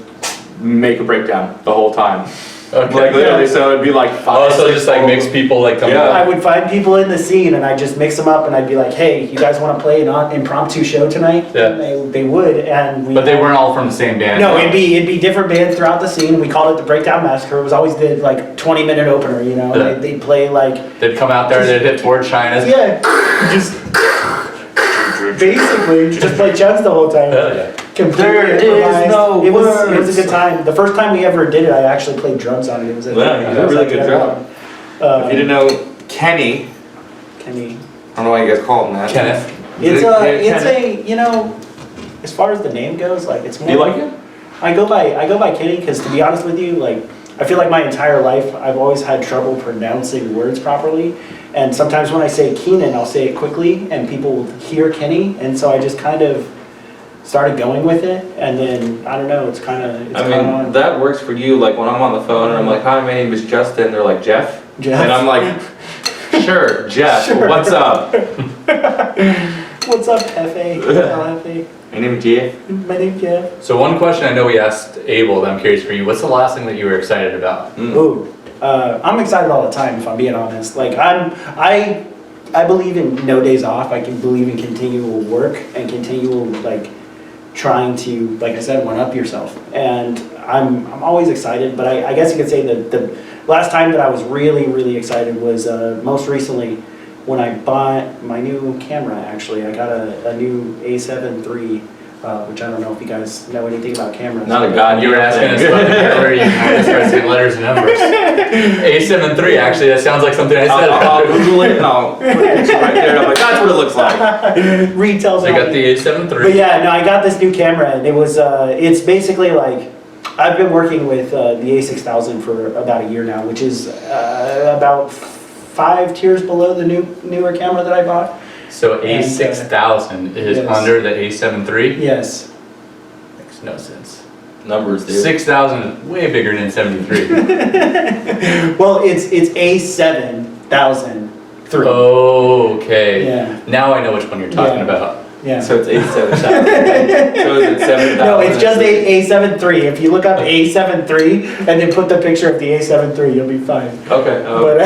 make a breakdown the whole time." Okay. Like literally, so it'd be like Oh, five. so six just like songs. mix people like come Yeah. I would find people in the scene and I'd just mix them up and I'd be like, hey, you guys want to play an impromptu show tonight? Yeah. And they would, and we But they weren't all from the same band. No, it'd be different bands throughout the scene. We called it the Breakdown Massacre. It was always the like 20-minute opener, you know. Yeah. They'd play like They'd come out there, they'd hit Toward China's. yeah, just basically just play chugs the whole time. Hell yeah. Completely There is improvised. no it was a words. good time. The first time we ever did it, I actually played drums on it. It was a, Yeah, you it did a was really like good that job. one. If you didn't know Kenny, Kenny. I don't know why you guys call him that. Kenneth. It's Kenneth. a you know, as far as the name goes, like it's more. Do you like it? I go by Kenny because to be honest with you, like I feel like my entire life I've always had trouble pronouncing words properly, and sometimes when I say Keenan, I'll say it quickly, and people will hear Kenny, and so I just kind of started going with it, and then I don't know, it's kind of. I mean, that works for you. Like when I'm on the phone and I'm like, "Hi, my name is Justin," they're like, "Jeff," Jeff. and I'm like, "Sure, Jeff. Sure. What's up?" What's up, Hefe? Hefe? My name is Jeff. My name's Jeff. So one question I know we asked Abel that I'm curious for you. What's the last thing that you were excited about? Ooh, I'm excited all the time if I'm being honest. Like I believe in no days off. I can believe in continual work and continual like trying to, like I said, one up yourself. And I'm always excited. But I guess you could say that the last time that I was really excited was most recently when I bought my new camera. Actually, I got a new A7 III. Which I don't know if you guys know anything about cameras. Not a god. You were asking us about the camera, you started saying letters and numbers. A7 III, actually, that sounds like something I said. I'll Google it and I'll put a picture right there. And I'm like, that's what it looks like. Retails. So you got the A7 But III. yeah, no, I got this new camera, and it was it's basically like I've been working with the A6000 for about a year now, which is about 5 tiers below the newer camera that I bought. So A6000 is yes. under the A7 III? Yes. Makes no sense. Numbers, dude. 6000 is way bigger than 73. Well, it's A7003. Okay. Yeah. Now I know which one you're talking Yeah. about. Yeah. So it's 87,000. So is it 7,000? No, it's just A73. If you look up A73 and then put the picture of the A73, you'll be fine. Okay. But,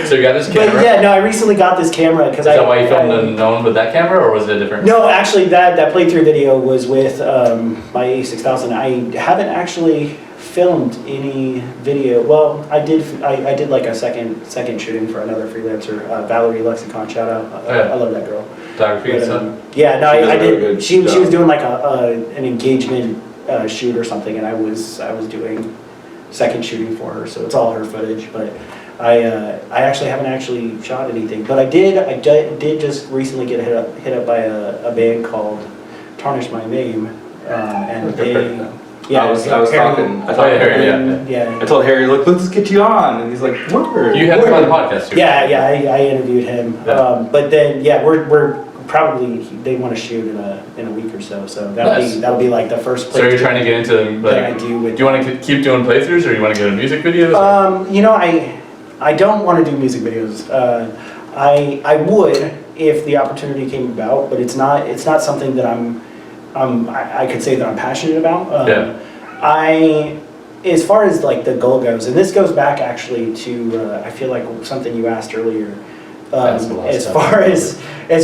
So you got this but camera? yeah, no, I recently got this camera because Is that why you filmed unknown with that camera, or was it a different? No, actually, that playthrough video was with my A6000. I haven't actually filmed any video. Well, I did like a second shooting for another freelancer, Valerie Lexicon. Shout out. Yeah. I love that girl. Photography and But, stuff? yeah, no, She does I a really did. good She job. was doing like an engagement shoot or something, and I was doing second shooting for her. So it's all her footage, but. I actually haven't actually shot anything, but I did just recently get hit up by a band called Tarnish My Name, and they, yeah, I was Harry- talking. I Oh, thought yeah, Harry, yeah. and- yeah. I told Harry, look, let's get you on, and he's like, word. You had him on the podcast too. Yeah, I interviewed him, Yeah. but then yeah, we're probably they want to shoot in a week or so, so Nice. that'll be like the first. So you're playthrough trying to get into, that I like, do with. do you want to keep doing playthroughs, or you want to get into music videos? You know, I don't want to do music videos. I would if the opportunity came about, but it's not something that I could say that I'm passionate about. Yeah. As far as like the goal goes, and this goes back actually to I feel like something you asked earlier. That's a lot of As stuff.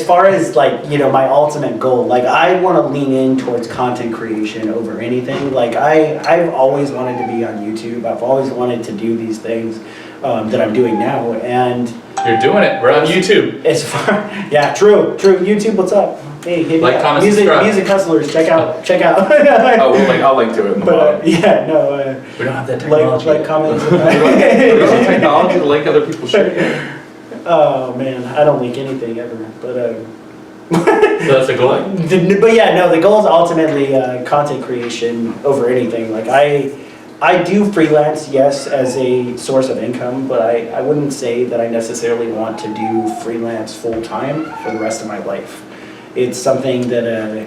far as like, you know, my ultimate goal, like I want to lean in towards content creation over anything. Like I've always wanted to be on YouTube. I've always wanted to do these things that I'm doing now, and You're doing it. We're on YouTube. as far, yeah, true. YouTube, what's up? Hey, hit me Like, up. comment, music subscribe. hustlers, check out. Oh, I'll link to it in the But blog. yeah, no, We don't have that technology. like comments. There's no technology to link other people's shit. Oh man, I don't link anything ever, but. So that's a goal. But yeah, no, the goal is ultimately content creation over anything. Like I do freelance, yes, as a source of income, but I wouldn't say that I necessarily want to do freelance full time for the rest of my life. It's something that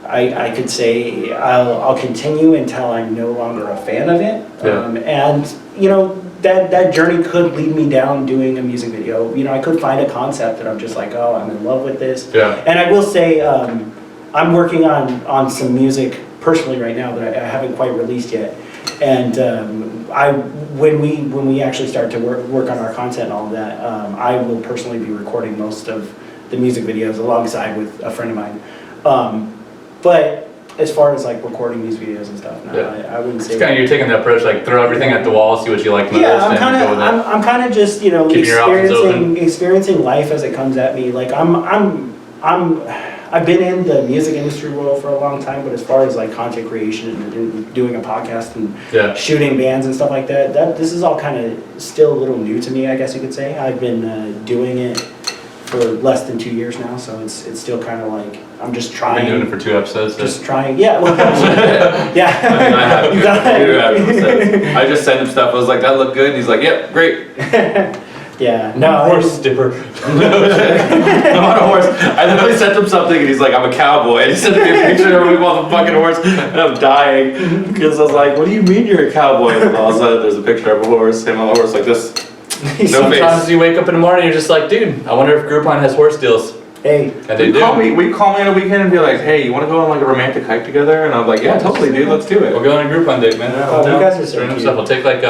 I could say I'll continue until I'm no longer a fan of it. Yeah. And you know, that journey could lead me down doing a music video. You know, I could find a concept that I'm just like, oh, I'm in love with this. Yeah. And I will say, I'm working on some music personally right now that I haven't quite released yet. And when we actually start to work on our content and all of that, I will personally be recording most of the music videos alongside with a friend of mine. But as far as like recording these videos and stuff, no, Yeah. I wouldn't say. It's kind of, you're taking that approach, like throw everything at the wall, see what you like most, Yeah, and go with that. I'm kind of just, you know, Keeping your options open. experiencing life as it comes at me. Like I've been in the music industry world for a long time, but as far as like content creation and doing a podcast and Yeah. shooting bands and stuff like that, this is all kind of still a little new to me, I guess you could say. I've been doing it for less than 2 years now, so it's still kind of like I'm just I've trying. been doing it for 2 episodes. So. Just trying, yeah. Well, yeah. I mean, I have. You got it. You have. I just sent him stuff. I was like, that looked good. And he's like, yep, great. Yeah. No. Horse dipper. I'm on a horse. I literally sent him something and he's like, I'm a cowboy. And he sent me a picture of him on the fucking horse and I'm dying. Because I was like, what do you mean you're a cowboy? And all of a sudden there's a picture of a horse, him on a horse like this. No Sometimes face. you wake up in the morning, you're just like, dude, I wonder if Groupon has horse deals. Hey. And they do. Will you call me on a weekend and be like, hey, you want to go on like a romantic hike together? And I'm like, yeah, totally, dude, let's do We'll it. go on a Groupon date, man. Oh, you guys are so Random cute. stuff. We'll take like,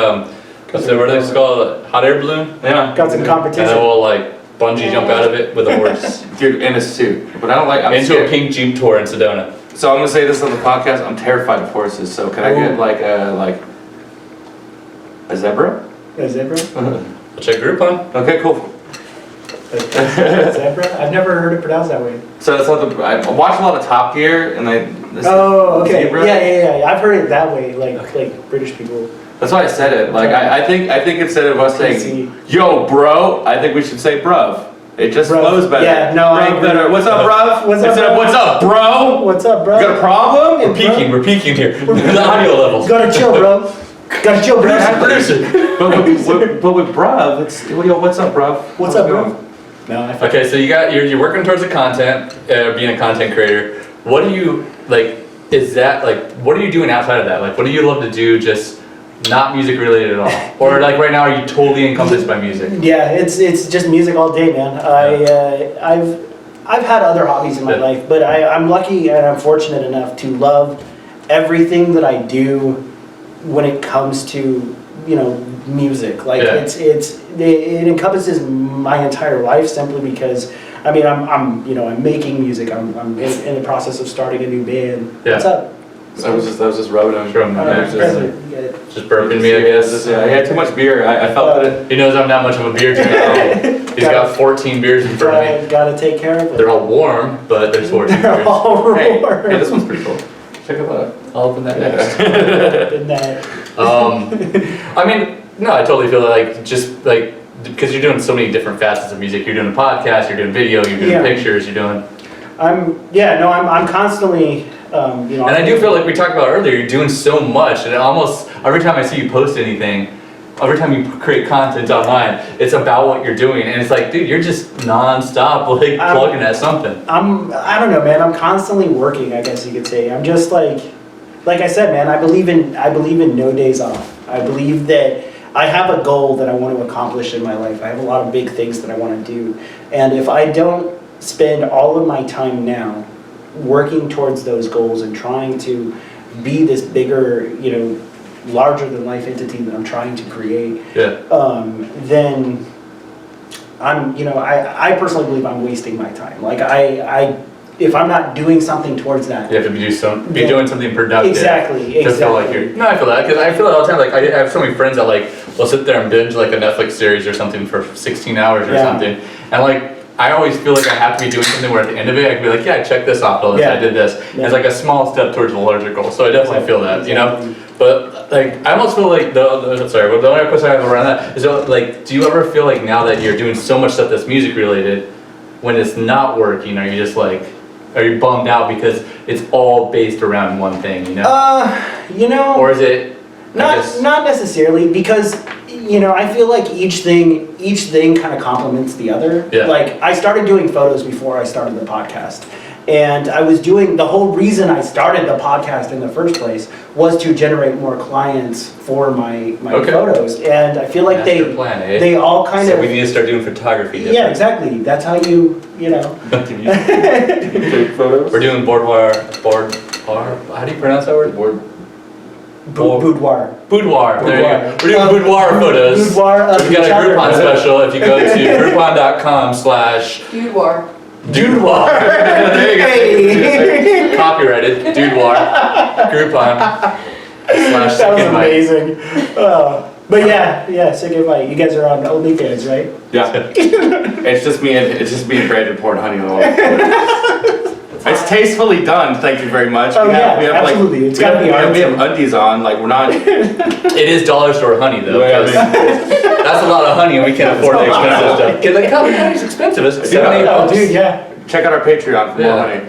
what's the word it's called? Hot air balloon? Yeah. Got some And competition. then we'll like bungee jump out of it with a horse. Dude, in a suit. But I don't like, I'm Into scared. a pink Jeep tour in Sedona. So I'm going to say this on the podcast, I'm terrified of horses. So can I get like a zebra? A zebra? We'll check Groupon. Okay, cool. A zebra? I've never heard it pronounced that way. So that's how I watch a lot of Top Gear and Oh, okay. Zebra? Yeah. I've heard it that way, like British people. That's why I said it. Like I think instead of us saying, See. yo, bro, I think we should say bruv. It just Bruv. flows better. Yeah, no, I Bruv agree. better. What's up, bruv? What's up, Instead of bruv? what's up, bro? bro? What's up, bro? You got a problem? We're peaking here. The audio levels. Gotta chill, bro. Gotta chill, bro. Producer. But with bruv, it's yo, what's up, bruv? What's up, bro? No, I Okay, so you're working towards the content, being a content creator. What do you like? Is that like what are you doing outside of that? Like, what do you love to do? Just not music related at all, or like right now, are you totally encompassed by music? Yeah, it's just music all day, man. I've had other hobbies in my life, but I'm lucky and I'm fortunate enough to love everything that I do when it comes to music. Like it encompasses my entire life simply because I mean I'm making music. I'm in the process of starting a new band. Yeah. What's up? I was just rubbing him. Just burping me, I guess. Yeah, I had too much beer. I felt that. He knows I'm not much of a beer drinker. He's got 14 beers in front of me. Gotta take care of it. They're all warm, but there's 14 They're beers. all warm. Hey, this one's pretty cool. Check it out. I'll open that next. In that. I mean, no, I totally feel like just like because you're doing so many different facets of music. You're doing a podcast, you're doing video, you're doing pictures, you're doing. I'm constantly. And I do feel like we talked about earlier. You're doing so much, and almost every time I see you post anything, every time you create content online, it's about what you're doing, and it's like, dude, you're just nonstop like plugging at something. I don't know, man. I'm constantly working, I guess you could say. I'm just like I said, man. I believe in no days off. I believe that I have a goal that I want to accomplish in my life. I have a lot of big things that I want to do, and if I don't spend all of my time now working towards those goals and trying to be this bigger, larger than life entity that I'm trying to create, then I'm, I personally believe I'm wasting my time. Like if I'm not doing something towards that, you have to be doing something productive. Exactly. To feel like you're. No, I feel that because I feel it all the time. Like I have so many friends that like will sit there and binge like a Netflix series or something for 16 hours or something, and like. I always feel like I have to be doing something where at the end of it I can be like, yeah, I checked this off the list, I did this. And it's like a small step towards a larger goal. So I definitely feel that, But like, I almost feel like the only question I have around that is like, do you ever feel like now that you're doing so much stuff that's music related, when it's not working, are you just like, are you bummed out because it's all based around one thing, Or is it? Not necessarily, because I feel like each thing kind of complements the other. Yeah. Like I started doing photos before I started the podcast. And I was doing, the whole reason I started the podcast in the first place was to generate more clients for my photos. And I feel like they all kind of. So we need to start doing photography different. Yeah, exactly. That's how you. Take photos. We're doing boudoir. How do you pronounce that word? Boudoir. Boudoir. There you go. We're doing boudoir photos. Boudoir of We got a each other. Groupon special if you go to groupon.com/ Boudoir. Boudoir. There you Hey. go. Copyrighted. Boudoir. Groupon. That was amazing. But yeah, say goodbye. You guys are on OnlyFans, right? Yeah. It's just me and Brandon pouring honey on all. It's tastefully done, thank you very much. Oh, we have absolutely. It's gotta be we have undies on, like we're not. It is dollar store honey though. Yeah, That's a lot of honey and we can't afford the expensive stuff. Because like honey's expensive. It's $7-8 Oh, dude, yeah. Check out our Patreon for more honey.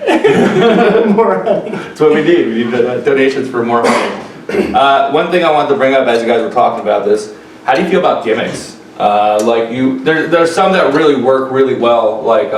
More honey. That's what we need. We need donations for more honey. One thing I wanted to bring up as you guys were talking about this, how do you feel about gimmicks? There's some that really work really well, like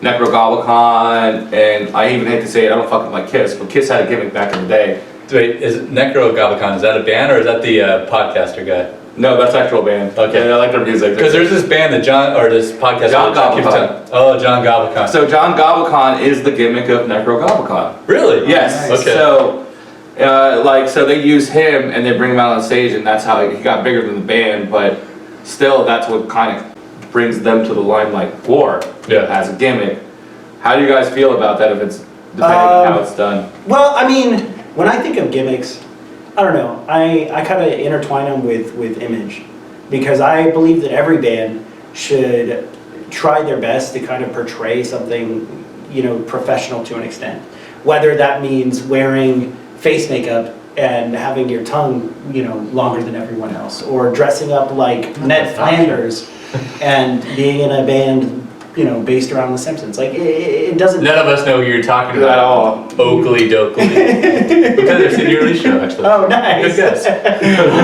Necrogoblicon, and I even hate to say it, I don't fucking like Kiss, but Kiss had a gimmick back in the day. Wait, is Necrogoblicon, is that a band or is that the podcaster guy? No, that's actual band. Okay. I like their music. Because there's this band that this podcast. John Goblicon. Oh, John Goblicon. So John Goblicon is the gimmick of Necrogoblicon. Really? Yes. Nice. Okay. So they use him and they bring him out on stage, and that's how he got bigger than the band. But still, that's what kind of brings them to the limelight for as a gimmick. How do you guys feel about that? If it's depending on how it's done. Well, I mean, when I think of gimmicks, I don't know. I kind of intertwine them with image, because I believe that every band should try their best to kind of portray something, professional to an extent. Whether that means wearing face makeup and having your tongue, longer than everyone else, or dressing up like Ned Flanders and being in a band based around The Simpsons. Like it doesn't. None of us know who you're talking about At all. Oakley Dokley. Because they've seen your release show, actually. Oh, nice. Good guess.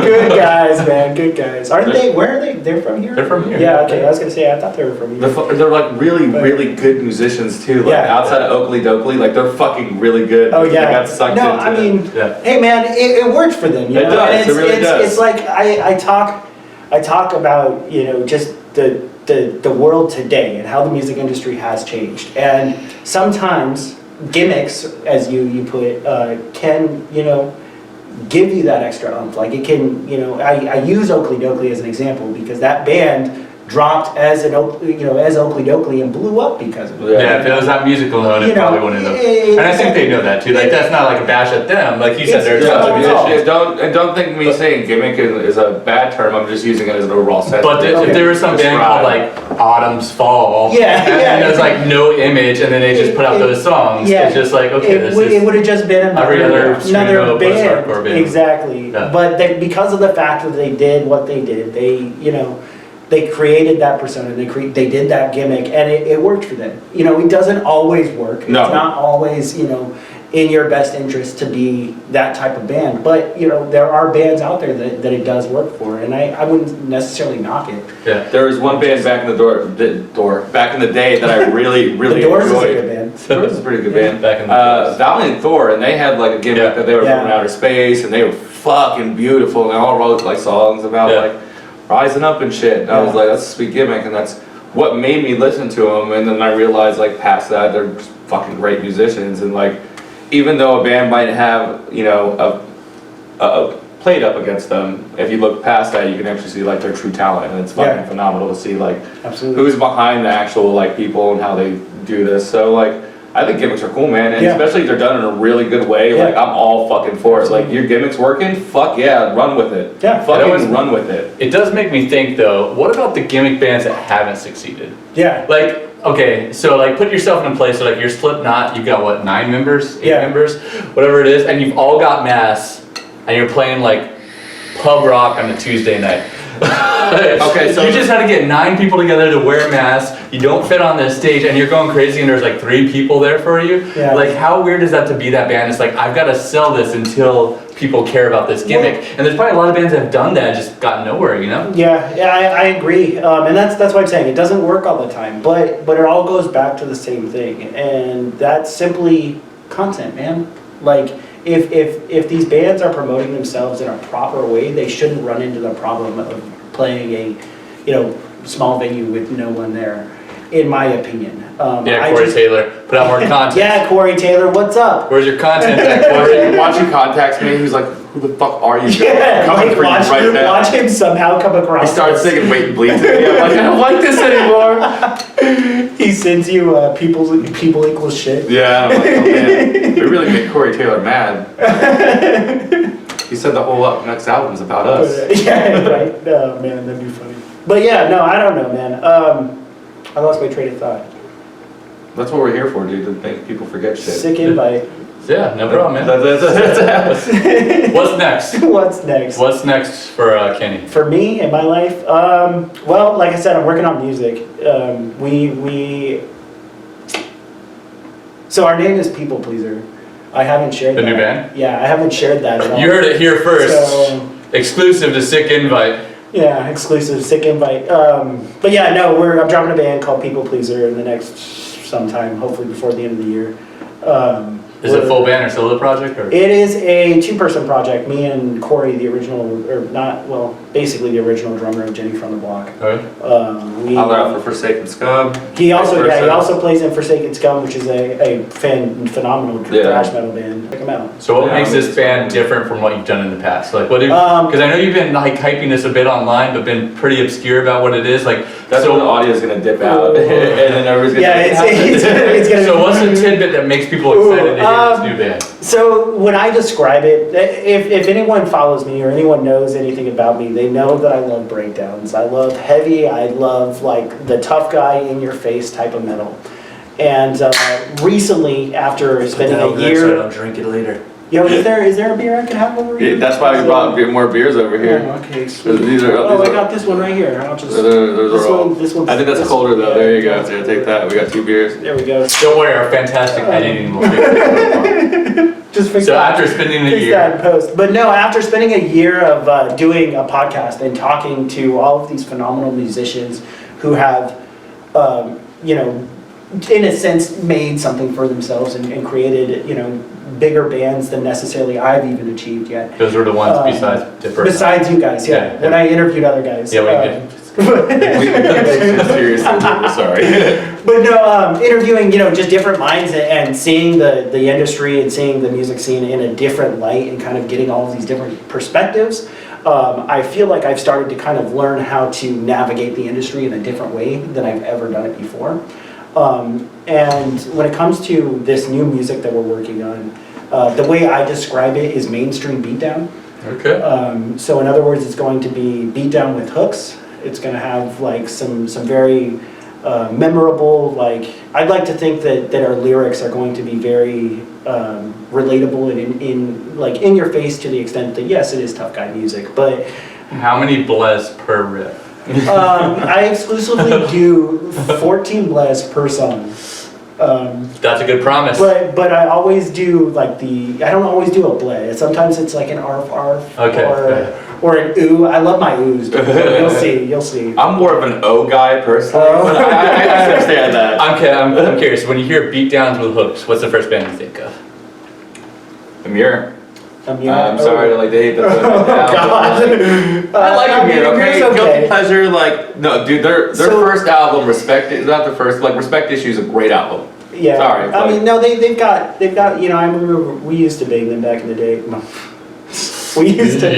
Good guys, man. Good guys. Aren't they? Where are they? They're from here. They're from here. Yeah. Okay. I was gonna say I thought they were from here. They're like really good musicians too. Like Yeah. outside of Oakley Dokley, like they're fucking really good. Oh They yeah. got sucked No, into I mean, Yeah. hey man, it works for them. You It know? does, And it really does. It's like I talk about just the world today and how the music industry has changed. And sometimes gimmicks, as you put it, can give you that extra oomph. Like it can, I use Oakley Dokley as an example because that band dropped as Oakley Dokley and blew up because of it. Yeah, if it was not music alone, it probably wouldn't have. And I think they know that too. Like that's not like a bash at them. Like you said, they're Yeah, tons of no, musicians. Don't think me saying gimmick is a bad term. I'm just using it as an overall sense. But if there was some band called like Autumn's Fall, Yeah, and yeah. there's like no image, and then they just put out those songs, Yeah. it's just like okay, It this would is have just been every other screamo post-hardcore band. Exactly. Yeah. But because of the fact that they did what they did, they created that persona, they did that gimmick, and it worked for them. It doesn't always work. No. It's not always, in your best interest to be that type of band. But, there are bands out there that it does work for, and I wouldn't necessarily knock it. Yeah. There was one band back in the back in the day that I really The Doors is a enjoyed. good band. The Doors is a pretty good Yeah. band. Back in the days. Valiant Thor, and they had like a gimmick Yeah. that they were Yeah. from outer space, and they were fucking beautiful, and they all wrote like songs about Yeah. like rising up and shit. And I was Yeah. like, that's a sweet gimmick, and that's what made me listen to them. And then I realized like past that, they're just fucking great musicians, and like even though a band might have a played up against them, if you look past that, you can actually see like their true talent, and it's fucking Yeah. phenomenal to see like Absolutely. who's behind the actual like people and how they do this. So like I think gimmicks are cool, man, and Yeah. especially if they're done in a really good way. Yeah. Like I'm all fucking for it. Like Absolutely. your gimmicks working, fuck yeah, run with it. Yeah. Fucking It always- run with it. It does make me think though, what about the gimmick bands that haven't succeeded? Yeah. Like, okay, so like put yourself in a place, so like you're Slipknot, you've got what, 9 members, 8 Yeah. members, whatever it is, and you've all got mass, and you're playing like pub rock on a Tuesday night. Okay, so- you just had to get 9 people together to wear masks, you don't fit on this stage, and you're going crazy, and there's like 3 people there for you. Yeah. Like, how weird is that to be that band? It's like, I've got to sell this until people care about this gimmick. And there's probably a lot of bands that have done that and just gotten nowhere, Yeah, I agree, and that's what I'm saying. It doesn't work all the time, but it all goes back to the same thing, and that's simply content, man. Like if these bands are promoting themselves in a proper way, they shouldn't run into the problem of playing a small venue with no one there, in my opinion. Yeah, Corey Taylor, put out more content. Yeah, Corey Taylor, what's up? Where's your content at, Corey? Watch he contacts me, he's like, who the fuck are you? Yeah, Coming like for you right now. watch him somehow come across. He starts this. singing Wait and Bleed to me. I'm like, I don't like this anymore. He sends you people equals shit. Yeah, I'm like, oh man, we really made Corey Taylor mad. He said the whole next album's about us. Yeah, right. Oh man, that'd be funny. But yeah, no, I don't know, man. I lost my train of thought. That's what we're here for, dude, to make people forget shit. Sick invite. Yeah, no problem, man. That's What's next? What's next? What's next for Kenny? For me in my life, well, like I said, I'm working on music. So our name is People Pleaser. I haven't shared The that. new band? Yeah, I haven't shared that at all. You heard it here first. So, Exclusive to Sick Invite. yeah, exclusive, sick invite. But yeah, no, I'm dropping a band called People Pleaser in the next sometime, hopefully before the end of the year. Is it a full band or solo project? Or? It is a 2-person project. Me and Corey, the original, or not, well, basically the original drummer of Jenny from the Block. Okay. I'll out for Forsaken Scum. He also, Vice he versa. also plays in Forsaken Scum, which is a phenomenal Yeah. thrash metal band. Check him out. So what Yeah, makes this band different from what you've done in the past? Like what? Because I know you've been like hyping this a bit online, but been pretty obscure about what it is. Like That's so. when the audio's gonna dip out, and then everybody's gonna. Yeah, it's gonna So be what's the tidbit that makes people excited to hear this new band? So when I describe it, if anyone follows me or anyone knows anything about me, they know that I love breakdowns. I love heavy, I love like the tough guy in your face type of metal. And recently, after spending a year, Don't drink it later. Yo, is there a beer I can have over here? That's why we brought more beers over here. Oh, okay, sweet. These are- I got this one right here. I'll just. Those are all. This one's. I think that's colder though. There you go. There, take that. We got 2 beers. There we go. Don't worry, our fantastic editing will fix it. Just fix So that. after spending a Fix year, that in post. But no, after spending a year of doing a podcast and talking to all of these phenomenal musicians who have, you know, in a sense, made something for themselves and created, you know, bigger bands than necessarily I've even achieved yet. those were the ones besides Dipper. Besides you guys, yeah. Yeah. When I interviewed other guys. Yeah, we did. Seriously, we're sorry. But no, interviewing, you know, just different minds and seeing the industry and seeing the music scene in a different light and kind of getting all of these different perspectives. I feel like I've started to kind of learn how to navigate the industry in a different way than I've ever done it before. And when it comes to this new music that we're working on, the way I describe it is mainstream beatdown. Okay. So in other words, it's going to be beatdown with hooks. It's going to have like some very memorable, like, I'd like to think that our lyrics are going to be very relatable and in your face to the extent that yes, it is tough guy music, but How many bless per riff? I exclusively do 14 bless per song. That's a good promise. But I always do like I don't always do a bleh. Sometimes it's like an arf arf Okay. or an ooh. I love my oohs. You'll see. I'm more of an O guy personally, but I understand that. I'm curious. When you hear beatdowns with hooks, what's the first band you think of? Amir. Amir. I'm sorry to like hate that. God. I like Amir, okay? Amir's Guilty Pleasure, like, no, dude, their first album, Respect, is not the first, like, Respect Issue is a great album. Yeah. Sorry, I but- mean, no, they've got, you know, I remember we used to bang them back in the day. We used to.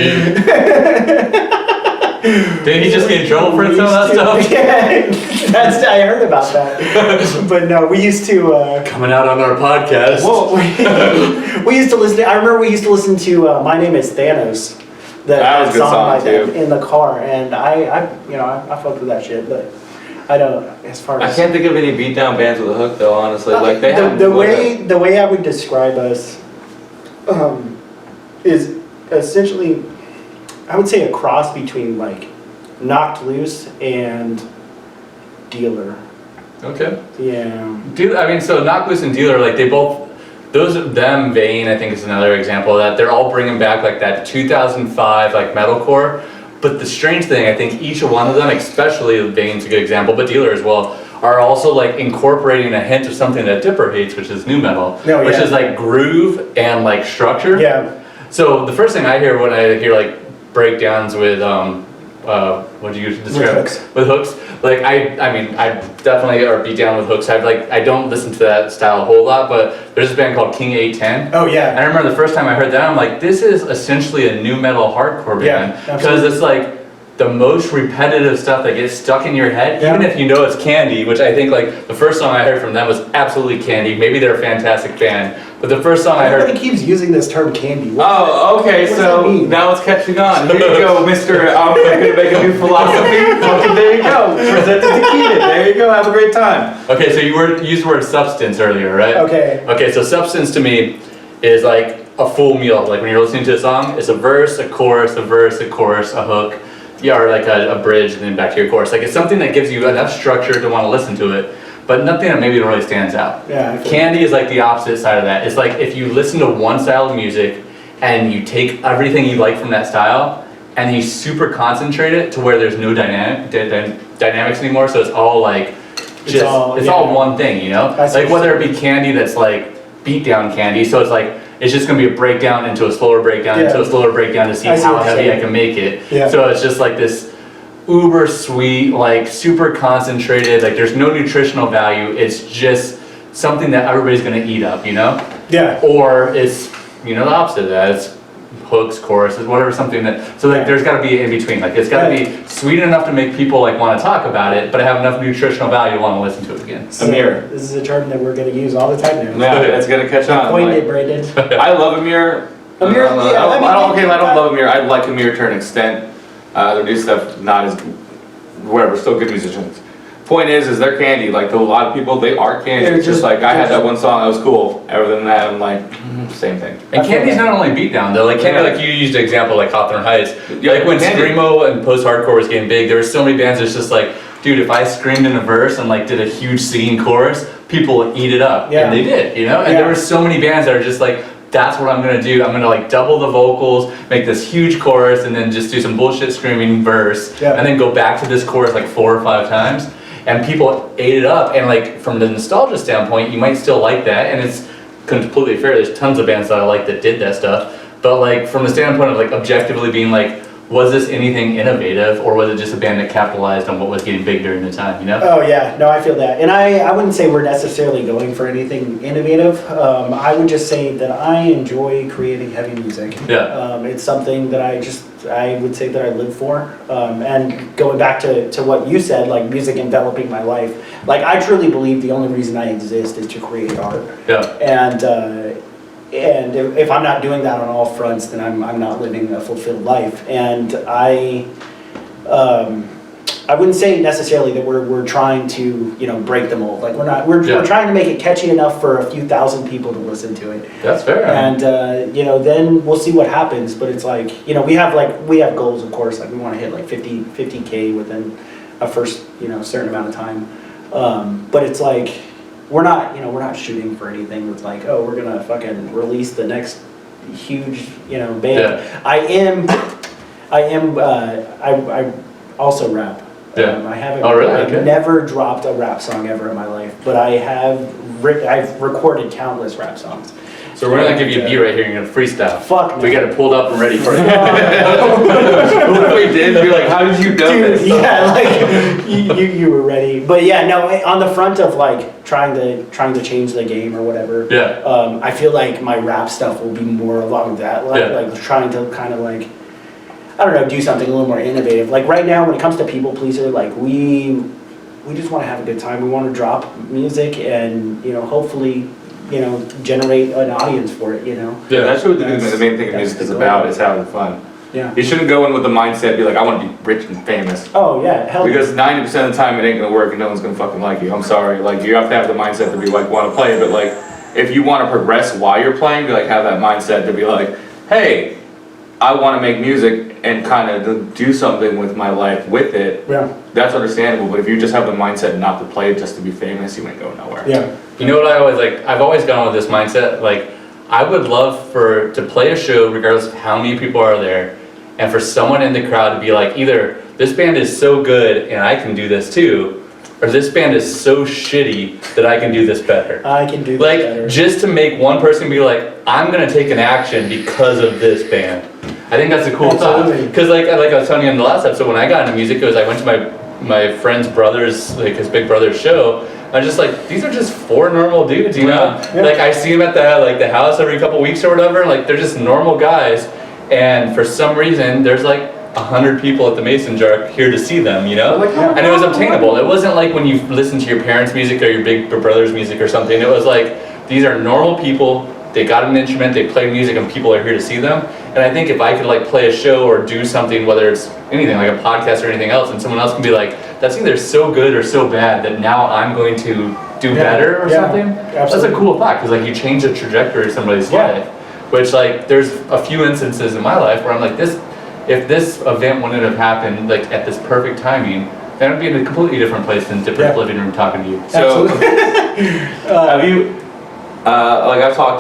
Did he just get in trouble for some of that stuff? Yeah, I heard about that. But no, we used to. Coming out on our podcast. Well, we used to listen to. I remember we used to listen to "My Name Is Thanos." That was a good song, like that too. in the car, and I fucked with that shit, but I don't. As far as I can't think of any beatdown bands with a hook, though, honestly. Like, they have the way I would describe us is essentially, I would say, a cross between like Knocked Loose and Dealer. Okay. Yeah. I mean, so Knock Loose and Dealer, like they both, those of them, Vane, I think is another example of that. They're all bringing back like that 2005 like metalcore. But the strange thing, I think each one of them, especially Vane's a good example, but Dealer as well, are also like incorporating a hint of something that Dipper hates, which is new metal, which is like groove and like structure. Yeah. So the first thing I hear when I hear like breakdowns with what do you describe with hooks? Like I mean I definitely are beat down with hooks. I don't listen to that style a whole lot, but there's this band called King 810. Oh yeah. And I remember the first time I heard that, I'm like, this is essentially a new metal hardcore band because it's like the most repetitive stuff that gets stuck in your head, even if you know it's Candy, which I think like the first song I heard from them was absolutely Candy. Maybe they're a fantastic band, but the first song I heard. Everybody keeps using this term candy. Oh, okay, what so does that mean? now it's catching on. Here you go, Mr. I'm gonna make a new philosophy. Okay, there you go. Present it to Keenan. There you go. Have a great time. Okay, so you used the word substance earlier, right? Okay. Okay, so substance to me is like a full meal. Like when you're listening to a song, it's a verse, a chorus, a verse, a chorus, a hook. Yeah, or like a bridge and then back to your chorus. Like it's something that gives you enough structure to want to listen to it, but nothing that maybe really stands out. Yeah. Candy is like the opposite side of that. It's like if you listen to one style of music and you take everything you like from that style and you super concentrate it to where there's no dynamics anymore, so it's all like just it's all one thing, you know? Like whether it be Candy that's like beat down Candy, so it's like it's just gonna be a breakdown into a slower breakdown into a slower breakdown to see how heavy I can make it. Yeah. So it's just like this uber sweet, like super concentrated, like there's no nutritional value. It's just something that everybody's gonna eat up, you know? Yeah. Or it's, you know, the opposite of that. It's hooks, choruses, whatever, something that, so like there's gotta be in between. Like it's gotta be sweet enough to make people like wanna talk about it, but have enough nutritional value to wanna listen to it again. So Amir. This is a term that we're going to use all the time now. Yeah, it's gonna catch on. Coined Like, it, Brandon. I love Amir. Amir, I don't love Amir. I like Amir to an extent. Their new stuff not as whatever, still good musicians. point is they're candy. Like to a lot of people, they are candy. They're It's just just- like I had they're that one song that was cool. Other than that, I'm like, same thing. And Candy's not only beatdown though, like Candy, like you used an example like Hawthorne Heights. Yeah, Like when Candy. Screamo and post-hardcore was getting big, there were so many bands that's just like, dude, if I screamed in a verse and like did a huge singing chorus, people would eat it up. Yeah. And they did, you know? And Yeah. there were so many bands that are just like, that's what I'm gonna do. I'm gonna like double the vocals, make this huge chorus, and then just do some bullshit screaming verse, Yeah. and then go back to this chorus like 4 or 5 times. And people ate it up. And like from the nostalgia standpoint, you might still like that, and it's completely fair. There's tons of bands that I like that did that stuff. But like from the standpoint of like objectively being like, was this anything innovative, or was it just a band that capitalized on what was getting big during the time, you know? Oh yeah, no, I feel that, and I wouldn't say we're necessarily going for anything innovative. I would just say that I enjoy creating heavy music. Yeah. It's something that I would say that I live for. And going back to what you said, like music enveloping my life, like I truly believe the only reason I exist is to create art. Yeah. And if I'm not doing that on all fronts, then I'm not living a fulfilled life. And I wouldn't say necessarily that we're trying to, you know, break the mold. Like we're trying to make it catchy enough for a few thousand people to listen to it. That's fair. And you know, then we'll see what happens. But it's like, you know, we have goals, of course. Like we want to hit like 50K within a first, you know, certain amount of time. But it's like, we're not shooting for anything that's like, oh, we're gonna fucking release the next huge, you know, band. Yeah. I also rap. Yeah. I haven't. Oh, really? I've Okay. never dropped a rap song ever in my life, but I've recorded countless rap songs. So we're gonna give you a beat right here, and you're gonna freestyle. Fuck We no. got it pulled up and ready for it. What if we did? You're like, how did you know Dude, this? yeah, like you were ready, but yeah, no. On the front of like trying to change the game or whatever. Yeah. I feel like my rap stuff will be more along that line, Yeah. like trying to kind of like, I don't know, do something a little more innovative. Like right now, when it comes to people pleaser, like we just want to have a good time. We want to drop music and, you know, hopefully, you know, generate an audience for it. You know. Yeah, that's what the main thing of That's music the is goal. about, is having fun. Yeah. You shouldn't go in with the mindset, be like, I want to be rich and famous. Oh yeah, hell. Because 90% of the time it ain't gonna work and no one's gonna fucking like you. I'm sorry. Like, you have to have the mindset to be like, want to play, but like, if you want to progress while you're playing, be like, have that mindset to be like, hey, I want to make music and kind of do something with my life with it. Yeah. That's understandable, but if you just have the mindset not to play just to be famous, you ain't going nowhere. Yeah. You know what I always like? I've always gone with this mindset. Like, I would love to play a show regardless of how many people are there, and for someone in the crowd to be like, either this band is so good and I can do this too, or this band is so shitty that I can do this better. I can do that Like, better. just to make one person be like, I'm gonna take an action because of this band. I think that's a cool thought. Absolutely. Because like I was telling you in the last episode, when I got into music, it was I went to my friend's brother's, like his big brother's show. I was just like, these are just 4 normal dudes, you know? Yeah. Like I see them at the house every couple weeks or whatever. Like they're just normal guys, and for some reason, there's like 100 people at the Mason Jar here to see them, you know? And it was obtainable. It wasn't like when you listen to your parents' music or your big brother's music or something. It was like, these are normal people. They got an instrument, they play music, and people are here to see them. And I think if I could like play a show or do something, whether it's anything like a podcast or anything else, and someone else can be like, that's either so good or so bad that now I'm going to do better or something. That's a absolutely. cool thought, because like you change the trajectory of somebody's life. Which like there's a few instances in my life where I'm like, if this event wouldn't have happened like at this perfect timing, then I'd be in a completely different place than Dipper's living room talking to you. So, have you, like I talk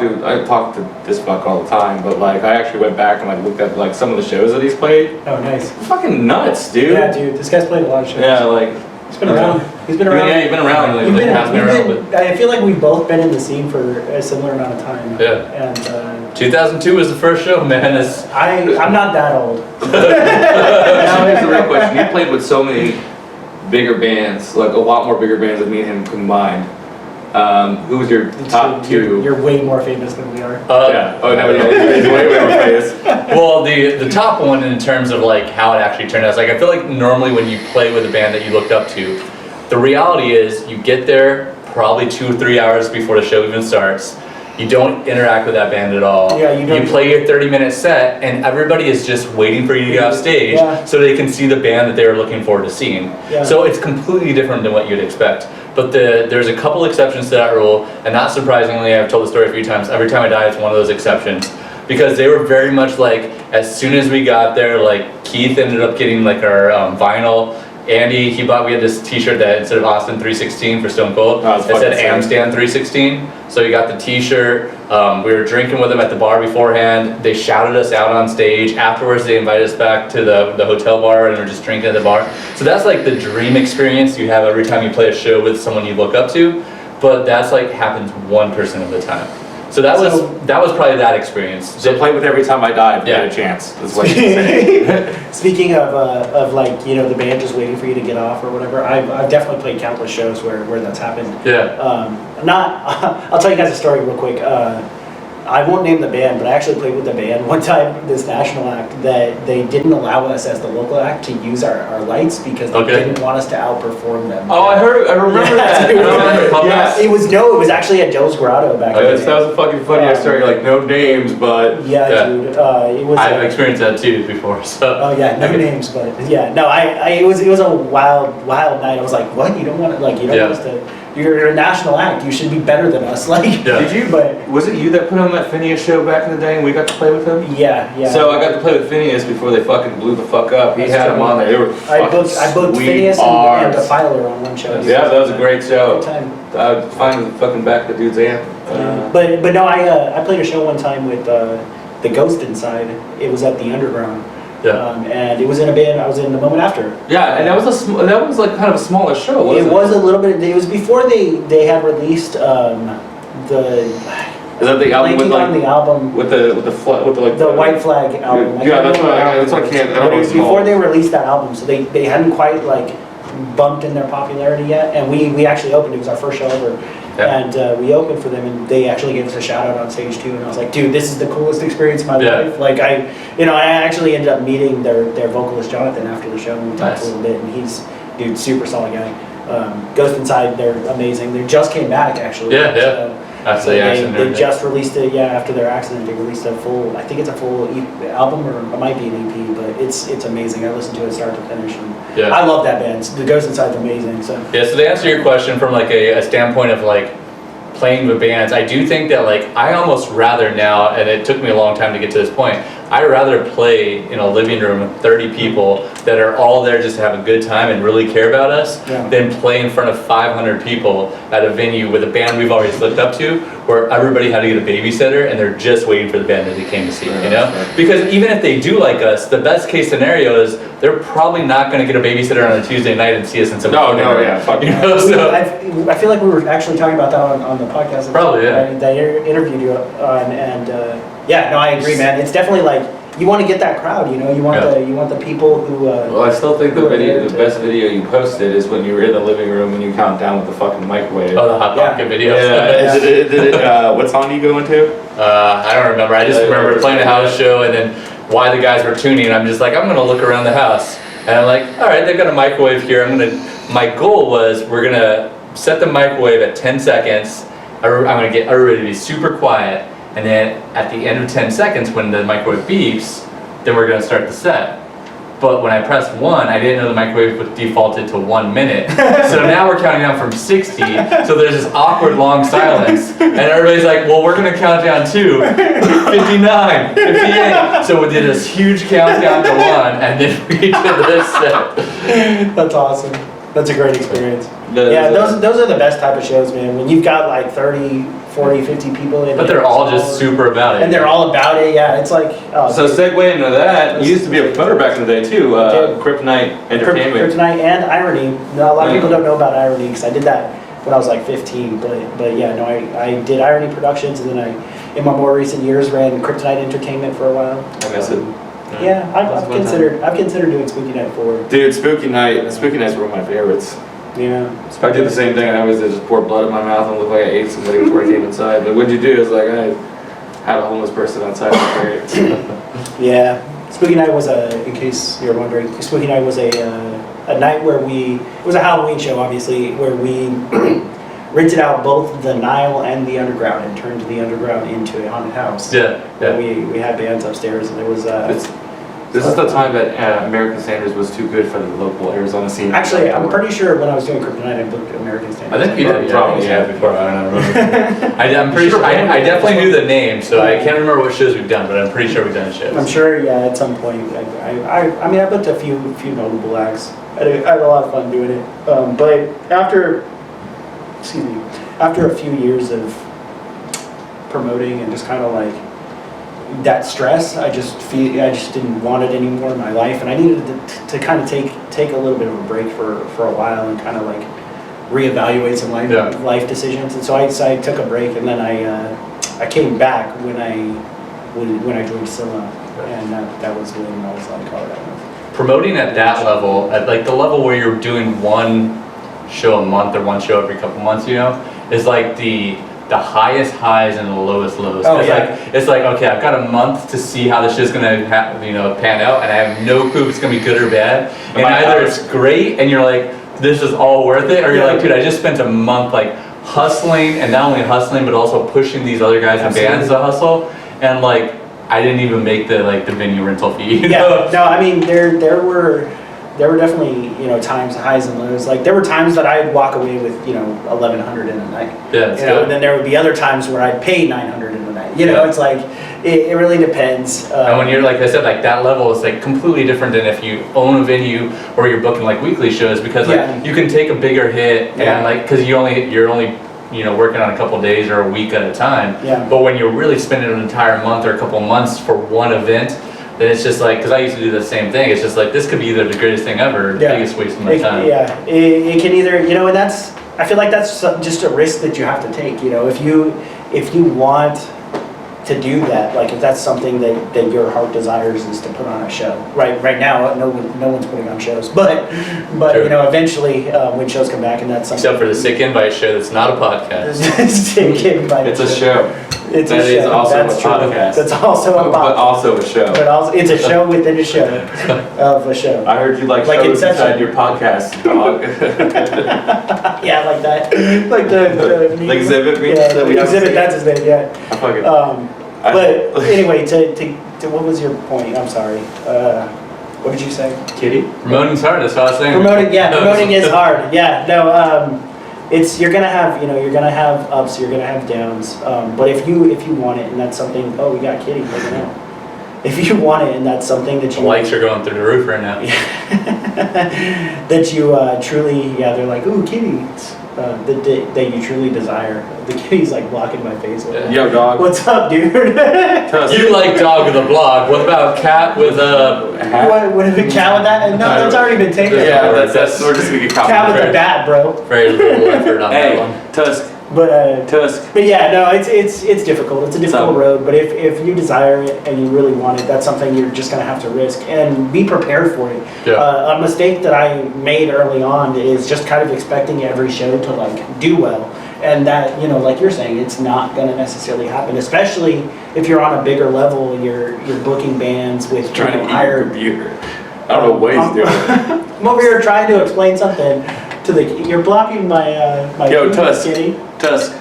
to this fuck all the time, but like I actually went back and like looked at like some of the shows that he's played. Oh, nice. Fucking nuts, dude. Yeah, dude, this guy's played a lot of shows. Yeah, like, He's been around. He's been around. yeah, you've been around. Like, You've been, has been around, but I feel like we've both been in the scene for a similar amount of time. Yeah. And 2002 was the first show, man. I'm not that old. now here's the real question. You played with so many bigger bands, like a lot more bigger bands than me and him combined. Who was your top 2? You're way more famous than we are. Yeah. Oh no, yeah. He's way more famous. Well, the top one in terms of like how it actually turned out is like I feel like normally when you play with a band that you looked up to, the reality is you get there probably 2 or 3 hours before the show even starts, You don't interact with that band at all. Yeah, you don't. You play your 30-minute set, and everybody is just waiting for you to get off stage Yeah. so they can see the band that they were looking forward to seeing. Yeah. So it's completely different than what you'd expect. But there's a couple exceptions to that rule, and not surprisingly, I've told the story a few times. Every time I die, it's one of those exceptions. Because they were very much like, as soon as we got there, like Keith ended up getting like our vinyl. Andy, we had this t-shirt that instead of Austin 316 for Stone Cold, Oh, it's it said fucking Amstan 316. So you got the t-shirt, we were drinking with them at the bar beforehand, they shouted us out on stage, afterwards they invited us back to the hotel bar and we're just drinking at the bar. So that's like the dream experience you have every time you play a show with someone you look up to, but that's like happens 1% of the time. So that was probably that experience. So play with Every Time I Die if you Yeah. get a chance. That's what you're saying. Speaking of like, you know, the band just waiting for you to get off or whatever, I've definitely played countless shows where that's happened. Yeah. I'll tell you guys a story real quick. I won't name the band, but I actually played with the band one time, this national act, that they didn't allow us as the local act to use our lights because they Okay. didn't want us to outperform them. Oh, I remember that. dude. I remember it. Yeah, it was actually at Joe's Grotto back in the That day. was a fucking funny ass story. Like no names, but Yeah, Yeah. dude. It was. I've experienced that too before, so. Oh yeah, no names, but yeah, no, it was a wild night. I was like, what? You don't want to you don't Yeah. want us to? You're a national act. You should be better than us. Like, Yeah. did you? But Was it you that put on that Phineas show back in the day and we got to play with him? yeah. So I got to play with Phineas before they fucking blew the fuck up. He That's had him true. on there. They were I fucking booked sweet Phineas and arms. Defiler on one show. Yeah, that was a great Good show. time. I would find the fucking back of the dude's amp. But no, I played a show one time with the Ghost Inside. It was at the Underground. Yeah. And it was in a band. I was in the Moment After. Yeah, and that was like kind of a smaller show, wasn't it? It was a little bit. It was before they had released the. Is that the album with blanking on the like album. with The White Flag album. I Yeah, can't that's remember what I album it was. can't. I But don't it know was what's called. before they released that album, so they hadn't quite like bumped in their popularity yet. And we actually opened. It was our first show ever, Yeah. and we opened for them, and they actually gave us a shout out on stage too. And I was like, dude, this is the coolest experience of my Yeah. life. Like I actually ended up meeting their vocalist Jonathan after the show, and we talked Nice. a little bit. And he's super solid guy. Ghost Inside, they're amazing. They just came back actually. Yeah, yeah. So, After so the accident. they just released it, after their accident. They released a full, I think it's a full album, or it might be an EP, but it's amazing. I listened to it start to finish, and Yeah. I love that band. The Ghost Inside's amazing. So Yeah, so to answer your question from like a standpoint of like playing with bands, I do think that like I almost rather now, and it took me a long time to get to this point, I'd rather play in a living room with 30 people that are all there just to have a good time and really care about us Yeah. than play in front of 500 people at a venue with a band we've always looked up to where everybody had to get a babysitter and they're just waiting for the band that they came to see, you know? Because even if they do like us, the best case scenario is they're probably not going to get a babysitter on a Tuesday night and see us in some No, yeah, fuck you know, so I feel like we were actually talking about that on the podcast. Probably, yeah. That interviewed you on, and yeah, no, I agree, man. It's definitely like you want to get that crowd, you know. You want the people who. Well, I still think the who are there to- best video you posted is when you were in the living room and you count down with the fucking microwave. oh, the Hot Yeah. Pocket videos. Yeah. Did it, what song do you go into? I don't remember. I just remember playing a house show and then while the guys were tuning, I'm just like, I'm gonna look around the house. And I'm like, all right, they've got a microwave here. My goal was we're gonna set the microwave at 10 seconds. I'm gonna get everybody to be super quiet. And then at the end of 10 seconds, when the microwave beeps, then we're gonna start the set. But when I pressed 1, I didn't know the microwave was defaulted to 1 minute. So now we're counting down from 60, so there's this awkward long silence. And everybody's like, well, we're gonna count down to 59, 58. So we did this huge countdown to 1, and then we did this set. That's awesome. That's a great experience. Yeah, those are the best type of shows, man. When you've got like 30, 40, 50 people in But they're all just super about it. and they're all about it. Yeah, it's like So segue into that, you used to be a promoter back in the day too, Kryptonite Entertainment. Kryptonite and Irony. Now, a lot of people don't know about Irony because I did that when I was like 15. But yeah, no, I did Irony Productions, and then I, in my more recent years, ran Kryptonite Entertainment for a while. I miss it. Yeah, That's I've fun considered doing Spooky Night 4. Dude, Spooky Night's one of my favorites. Yeah. I did the same thing. I always did just pour blood in my mouth and look like I ate somebody before I came inside. But what'd you do? Is like I had a homeless person outside my parents. Yeah, Spooky Night was in case you're wondering, Spooky Night was a night where it was a Halloween show, obviously, where we rented out both the Nile and the Underground and turned the Underground into a haunted house. Yeah, yeah. We had bands upstairs, and it was This is the time that American Standards was too good for the local Arizona scene. actually, I'm pretty sure when I was doing Kryptonite, I booked American Standards. I think you did, Probably, yeah, yeah. before, I don't remember. I'm pretty sure, I definitely knew the name, so I can't remember what shows we've done, but I'm pretty sure we've done shows. I'm sure, yeah, at some point. I mean, I booked a few notable acts. I had a lot of fun doing it. But after a few years of promoting and just kind of like that stress, I just didn't want it anymore in my life, and I needed to kind of take a little bit of a break for a while and kind of like reevaluate some life decisions. And so I took a break, and then I came back when I joined Scylla, and that was when I was like, all right. Promoting at that level, at like the level where you're doing one show a month or one show every couple months, you know, is like the highest highs and the lowest lows. Oh, it's yeah. it's like, okay, I've got a month to see how this shit's gonna pan out, and I have no clue if it's gonna be good or bad. And either it's great and you're like, this is all worth it, or you're like, dude, I just spent a month like hustling, and not only hustling but also pushing these other guys in bands to hustle, and like I didn't even make the venue rental fee. You know? No, I mean there were definitely, you know, times, highs and lows. Like there were times that I'd walk away with, you know, 1,100 in a night. Yeah, that's you know, good. and then there would be other times where I'd pay 900 in a night. You know, it's like it really depends. And when you're, like I said, like that level is like completely different than if you own a venue or you're booking like weekly shows, because like you can take a bigger hit and like, because you're only you know, working on a couple days or a week at a time. Yeah. But when you're really spending an entire month or a couple months for one event, then it's just like, because I used to do the same thing, it's just like, this could be either the greatest thing ever or the biggest waste of my time. Yeah, it can either, you know, and I feel like that's just a risk that you have to take, you know, if you want to do that, like if that's something that your heart desires is to put on a show. Right now, no one's putting on shows, but Sure. you know, eventually when shows come back, and that's something. Except for the Sick Invite show that's not a podcast. It's a show. It's That a is show. also That's a true. podcast. That's also a But podcast. also a show. But also, it's a show within a show of a show. I heard you like Like shows Inception. inside your podcast, dog. Yeah, like that. Like the The exhibit means yeah, that we the haven't exhibit. seen. That's his name. Yeah. I fucking. But anyway, to what was your point? I'm sorry. What did you say? Kitty? Promoting's hard, that's what I was saying. Promoting is hard. Yeah, no, you're gonna have ups, you're gonna have downs. But if you want it, and that's something, we got Kitty right now. If you want it, and that's something that The you likes are going through the roof right now. that you truly, they're like, ooh, Kitty, that you truly desire. The Kitty's like blocking my face. Yo, dog. What's up, dude? You like dog of the block. What about cat with a hat? What if a cat with that? No, that's already been taken. Yeah, that's we're just gonna get caught. Cat with the bat, bro. Very little effort on that Hey, one. Tusk. But yeah, no, it's difficult. It's a difficult road. But if you desire it and you really want it, that's something you're just gonna have to risk and be prepared for it. Yeah. A mistake that I made early on is just kind of expecting every show to like do well, and that, you know, like you're saying, it's not gonna necessarily happen. Especially if you're on a bigger level and you're booking bands with Trying to eat higher. your computer. I don't know what he's doing. I'm over here trying to explain something to the. You're blocking my my. Yo, Tusk. Kitty. Tusk.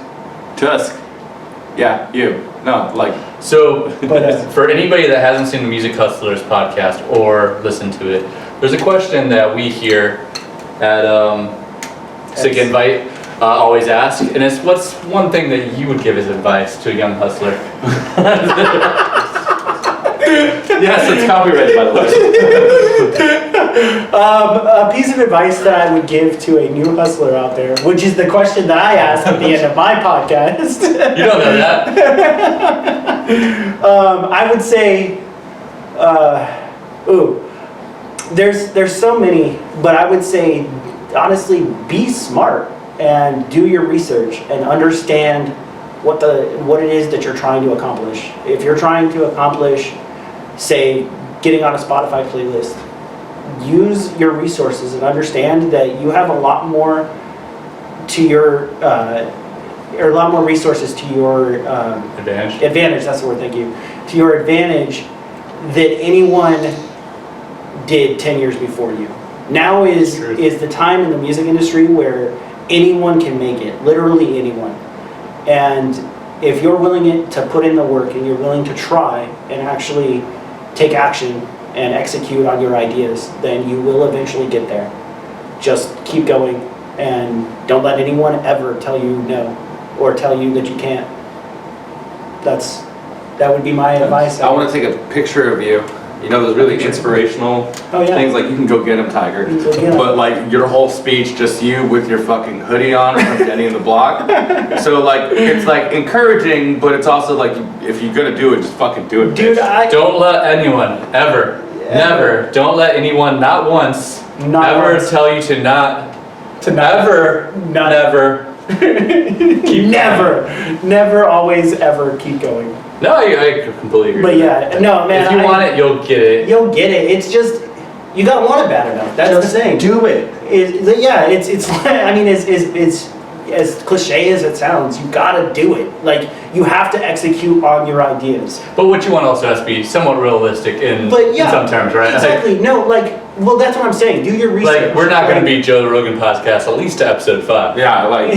Yeah, you. No, like. So, But, for anybody that hasn't seen the Music Hustlers podcast or listened to it, there's a question that we here at Sick Invite always ask, and it's, what's one thing that you would give as advice to a young hustler? Yes, it's copyrighted, by the way. A piece of advice that I would give to a new hustler out there, which is the question that I ask at the end of my podcast. You don't know that. I would say, there's so many, but I would say, honestly, be smart and do your research and understand what it is that you're trying to accomplish. If you're trying to accomplish, say, getting on a Spotify playlist, use your resources and understand that you have a lot more to your, or a lot more resources to your Advantage. advantage. That's the word. Thank you. To your advantage that anyone did 10 years before you. Now is the time in the music industry where anyone can make it, literally anyone. And if you're willing to put in the work and you're willing to try and actually take action and execute on your ideas, then you will eventually get there. Just keep going and don't let anyone ever tell you no or tell you that you can't. That would be my advice. I want to take a picture of you. You know those really inspirational things, like you can go get them, Tiger. Go get 'em. But like your whole speech, just you with your fucking hoodie on from Denny in the Block. So like it's like encouraging, but it's also like if you're gonna do it, just fucking do it. Dude, bitch. Don't let anyone ever, never, don't let anyone, not once, ever tell you to never, keep never, always, ever keep going. No, I completely agree. But yeah, no, man. If you want it, you'll get it. You'll get it. It's just you gotta want it bad enough. That's Just the thing. do it. It's. I mean, it's as cliche as it sounds. You gotta do it. Like you have to execute on your ideas. But what you want also has to be somewhat realistic in some terms, right? Exactly. No, well, that's what I'm saying. Do your research. Like we're not going to be Joe Rogan podcast at least to episode 5. Yeah, like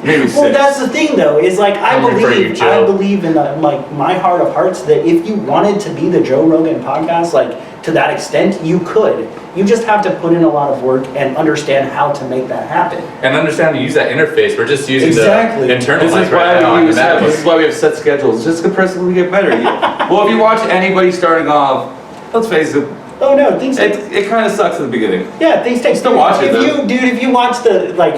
maybe 6. Well, that's the thing, though. Is like I I'm referring believe you, Joe. in like my heart of hearts that if you wanted to be the Joe Rogan podcast, like to that extent, you could. You just have to put in a lot of work and understand how to make that happen. And understand to use that interface. We're just using Exactly. the internal This mic is right now why on we the MacBook. this is why we have set schedules. Just to progressively get better. Well, if you watch anybody starting off, let's face it, Oh no, things. it kind of sucks at the beginning. Yeah, things take. Still watch it, If you watch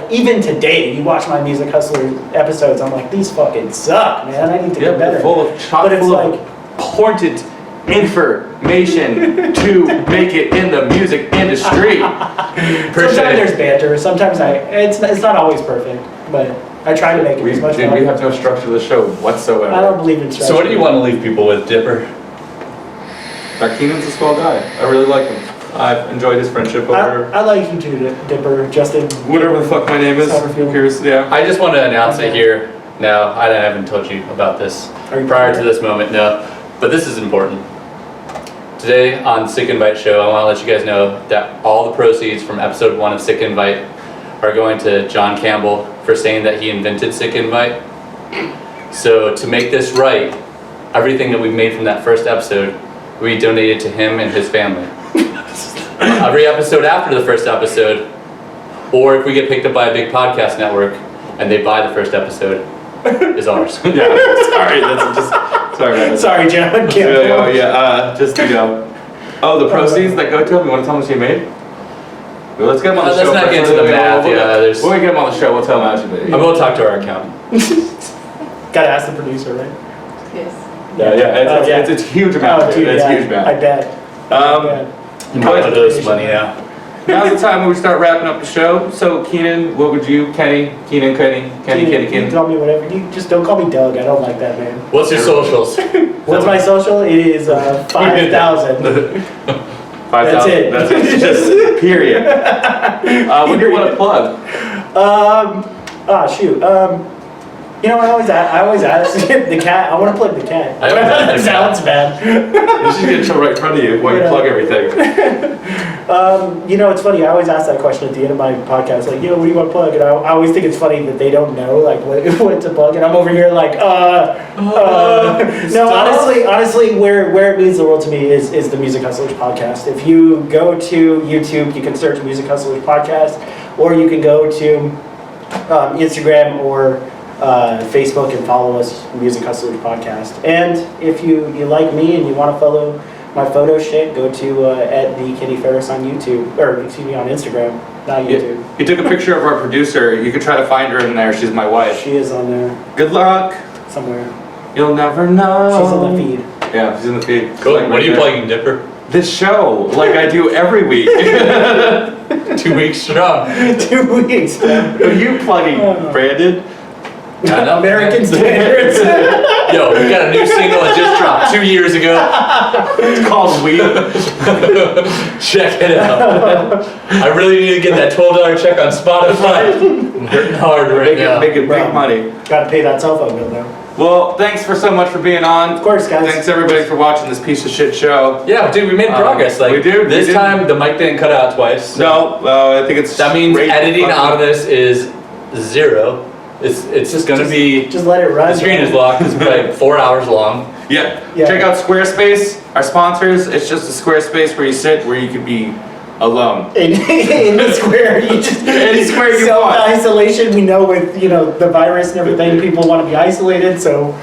even today, you watch my Music Hustler episodes. I'm like, these fucking suck, man. I need to get better. Full of chock But it's full like- of pointed information to make it in the music industry. Sometimes there's banter. Sometimes it's not always perfect, but I try to make it as much We fun. have no structure to the show whatsoever. I don't believe in structure. So what do you want to leave people with, Dipper? Keenan's a swell guy. I really like him. I've enjoyed his friendship over I like you too, Dipper, Justin. whatever the fuck my name is. Satterfield. Curious, yeah. I just want to announce it here now. I haven't told you about this Are you prior to this moment, no. But this is important. Today on Sick Invite Show, I want to let you guys know that all the proceeds from episode 1 of Sick Invite are going to John Campbell for saying that he invented Sick Invite. So to make this right, everything that we've made from that first episode, we donated to him and his family. Every episode after the first episode, or if we get picked up by a big podcast network and they buy the first episode, is ours. Yeah, sorry, that's just, sorry about that. Sorry, John Campbell. Just, the proceeds that go to him, you want to tell him what you made? Well, let's get him on the Let's show. not get into the math, there's- When we get him on the show, we'll tell him how much you made. I will talk to our accountant. Gotta ask the producer, right? Yes. Yeah, it's a huge amount. Oh, dude, It's a yeah, huge amount. I bet. You probably owe us money now. Now's the time when we start wrapping up the show. So, Keenan, what would you, Kenny, You Keenan? call me whatever. You just don't call me Doug. I don't like that, man. What's your socials? What's my social? It is 5,000. 5,000. it. That's it. It's just period. What do you want to plug? Shoot. I always ask the cat. I want to plug the cat. I always ask the cat. Sounds bad. This is getting show right in front of you while you Yeah. plug everything. It's funny. I always ask that question at the end of my podcast, like, what do you want to plug? And I always think it's funny that they don't know, like, what to plug. And I'm over here, like, No, honestly, where it means the world to me is the Music Hustlers podcast. If you go to YouTube, you can search Music Hustlers podcast, or you can go to Instagram or Facebook and follow us, Music Hustlers podcast. And if you like me and you want to follow my photo shit, go to at the Keenan Farris on YouTube, or excuse me, on Instagram, not YouTube. You took a picture of our producer. You could try to find her in there. She's my wife. She is on there Good luck. somewhere. You'll never know. She's on the feed. Yeah, she's in the feed. Cool. Like What are you right there. plugging, Dipper? This show, like I do every week. 2 weeks strong. 2 weeks. man. What are you plugging, Brandon? I know. American standards. Yo, we got a new single that just dropped 2 years ago. It's called Weed. Check it out. I really need to get that $12 check on Spotify. I'm working hard right now. Making Bro. big money. Gotta pay that cell phone bill though. Well, thanks for so much for being on. Of course, guys. Thanks everybody for watching this piece of shit show. Yeah, dude, we made progress. Like we did, we this did. time, the mic didn't cut out twice. No, I think it's That means great editing fucking- out of this is 0. It's just gonna be, Just let it run. the screen is locked, it's like 4 hours long. Yeah. Yeah. Check out Squarespace, our sponsors. It's just a Squarespace where you sit, where you can be alone. In the square, you just Any square you want. self-isolation. We know with the virus and everything, people want to be isolated, so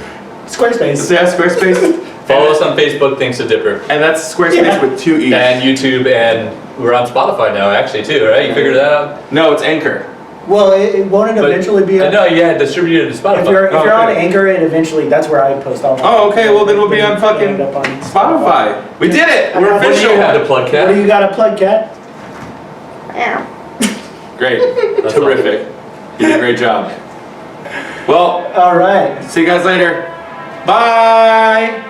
Squarespace. So yeah, Squarespace. Follow us on Facebook, Thanks to Dipper. And that's Squarespace Yeah. with 2 E's. And YouTube, and we're on Spotify now, actually, too, right? You figured that out? No, it's Anchor. Well, it won't But- eventually be. No, yeah, distributed to Spotify. If you're Oh, on okay. Anchor, it eventually that's where I post all my. Oh, okay, well then we'll be on End fucking up on Spotify. We did it! We're What What do official! you have to plug, What do Kat? you got to plug, Cat? Great. That's Terrific. You did a great job. Well, All right. see you guys later. Bye!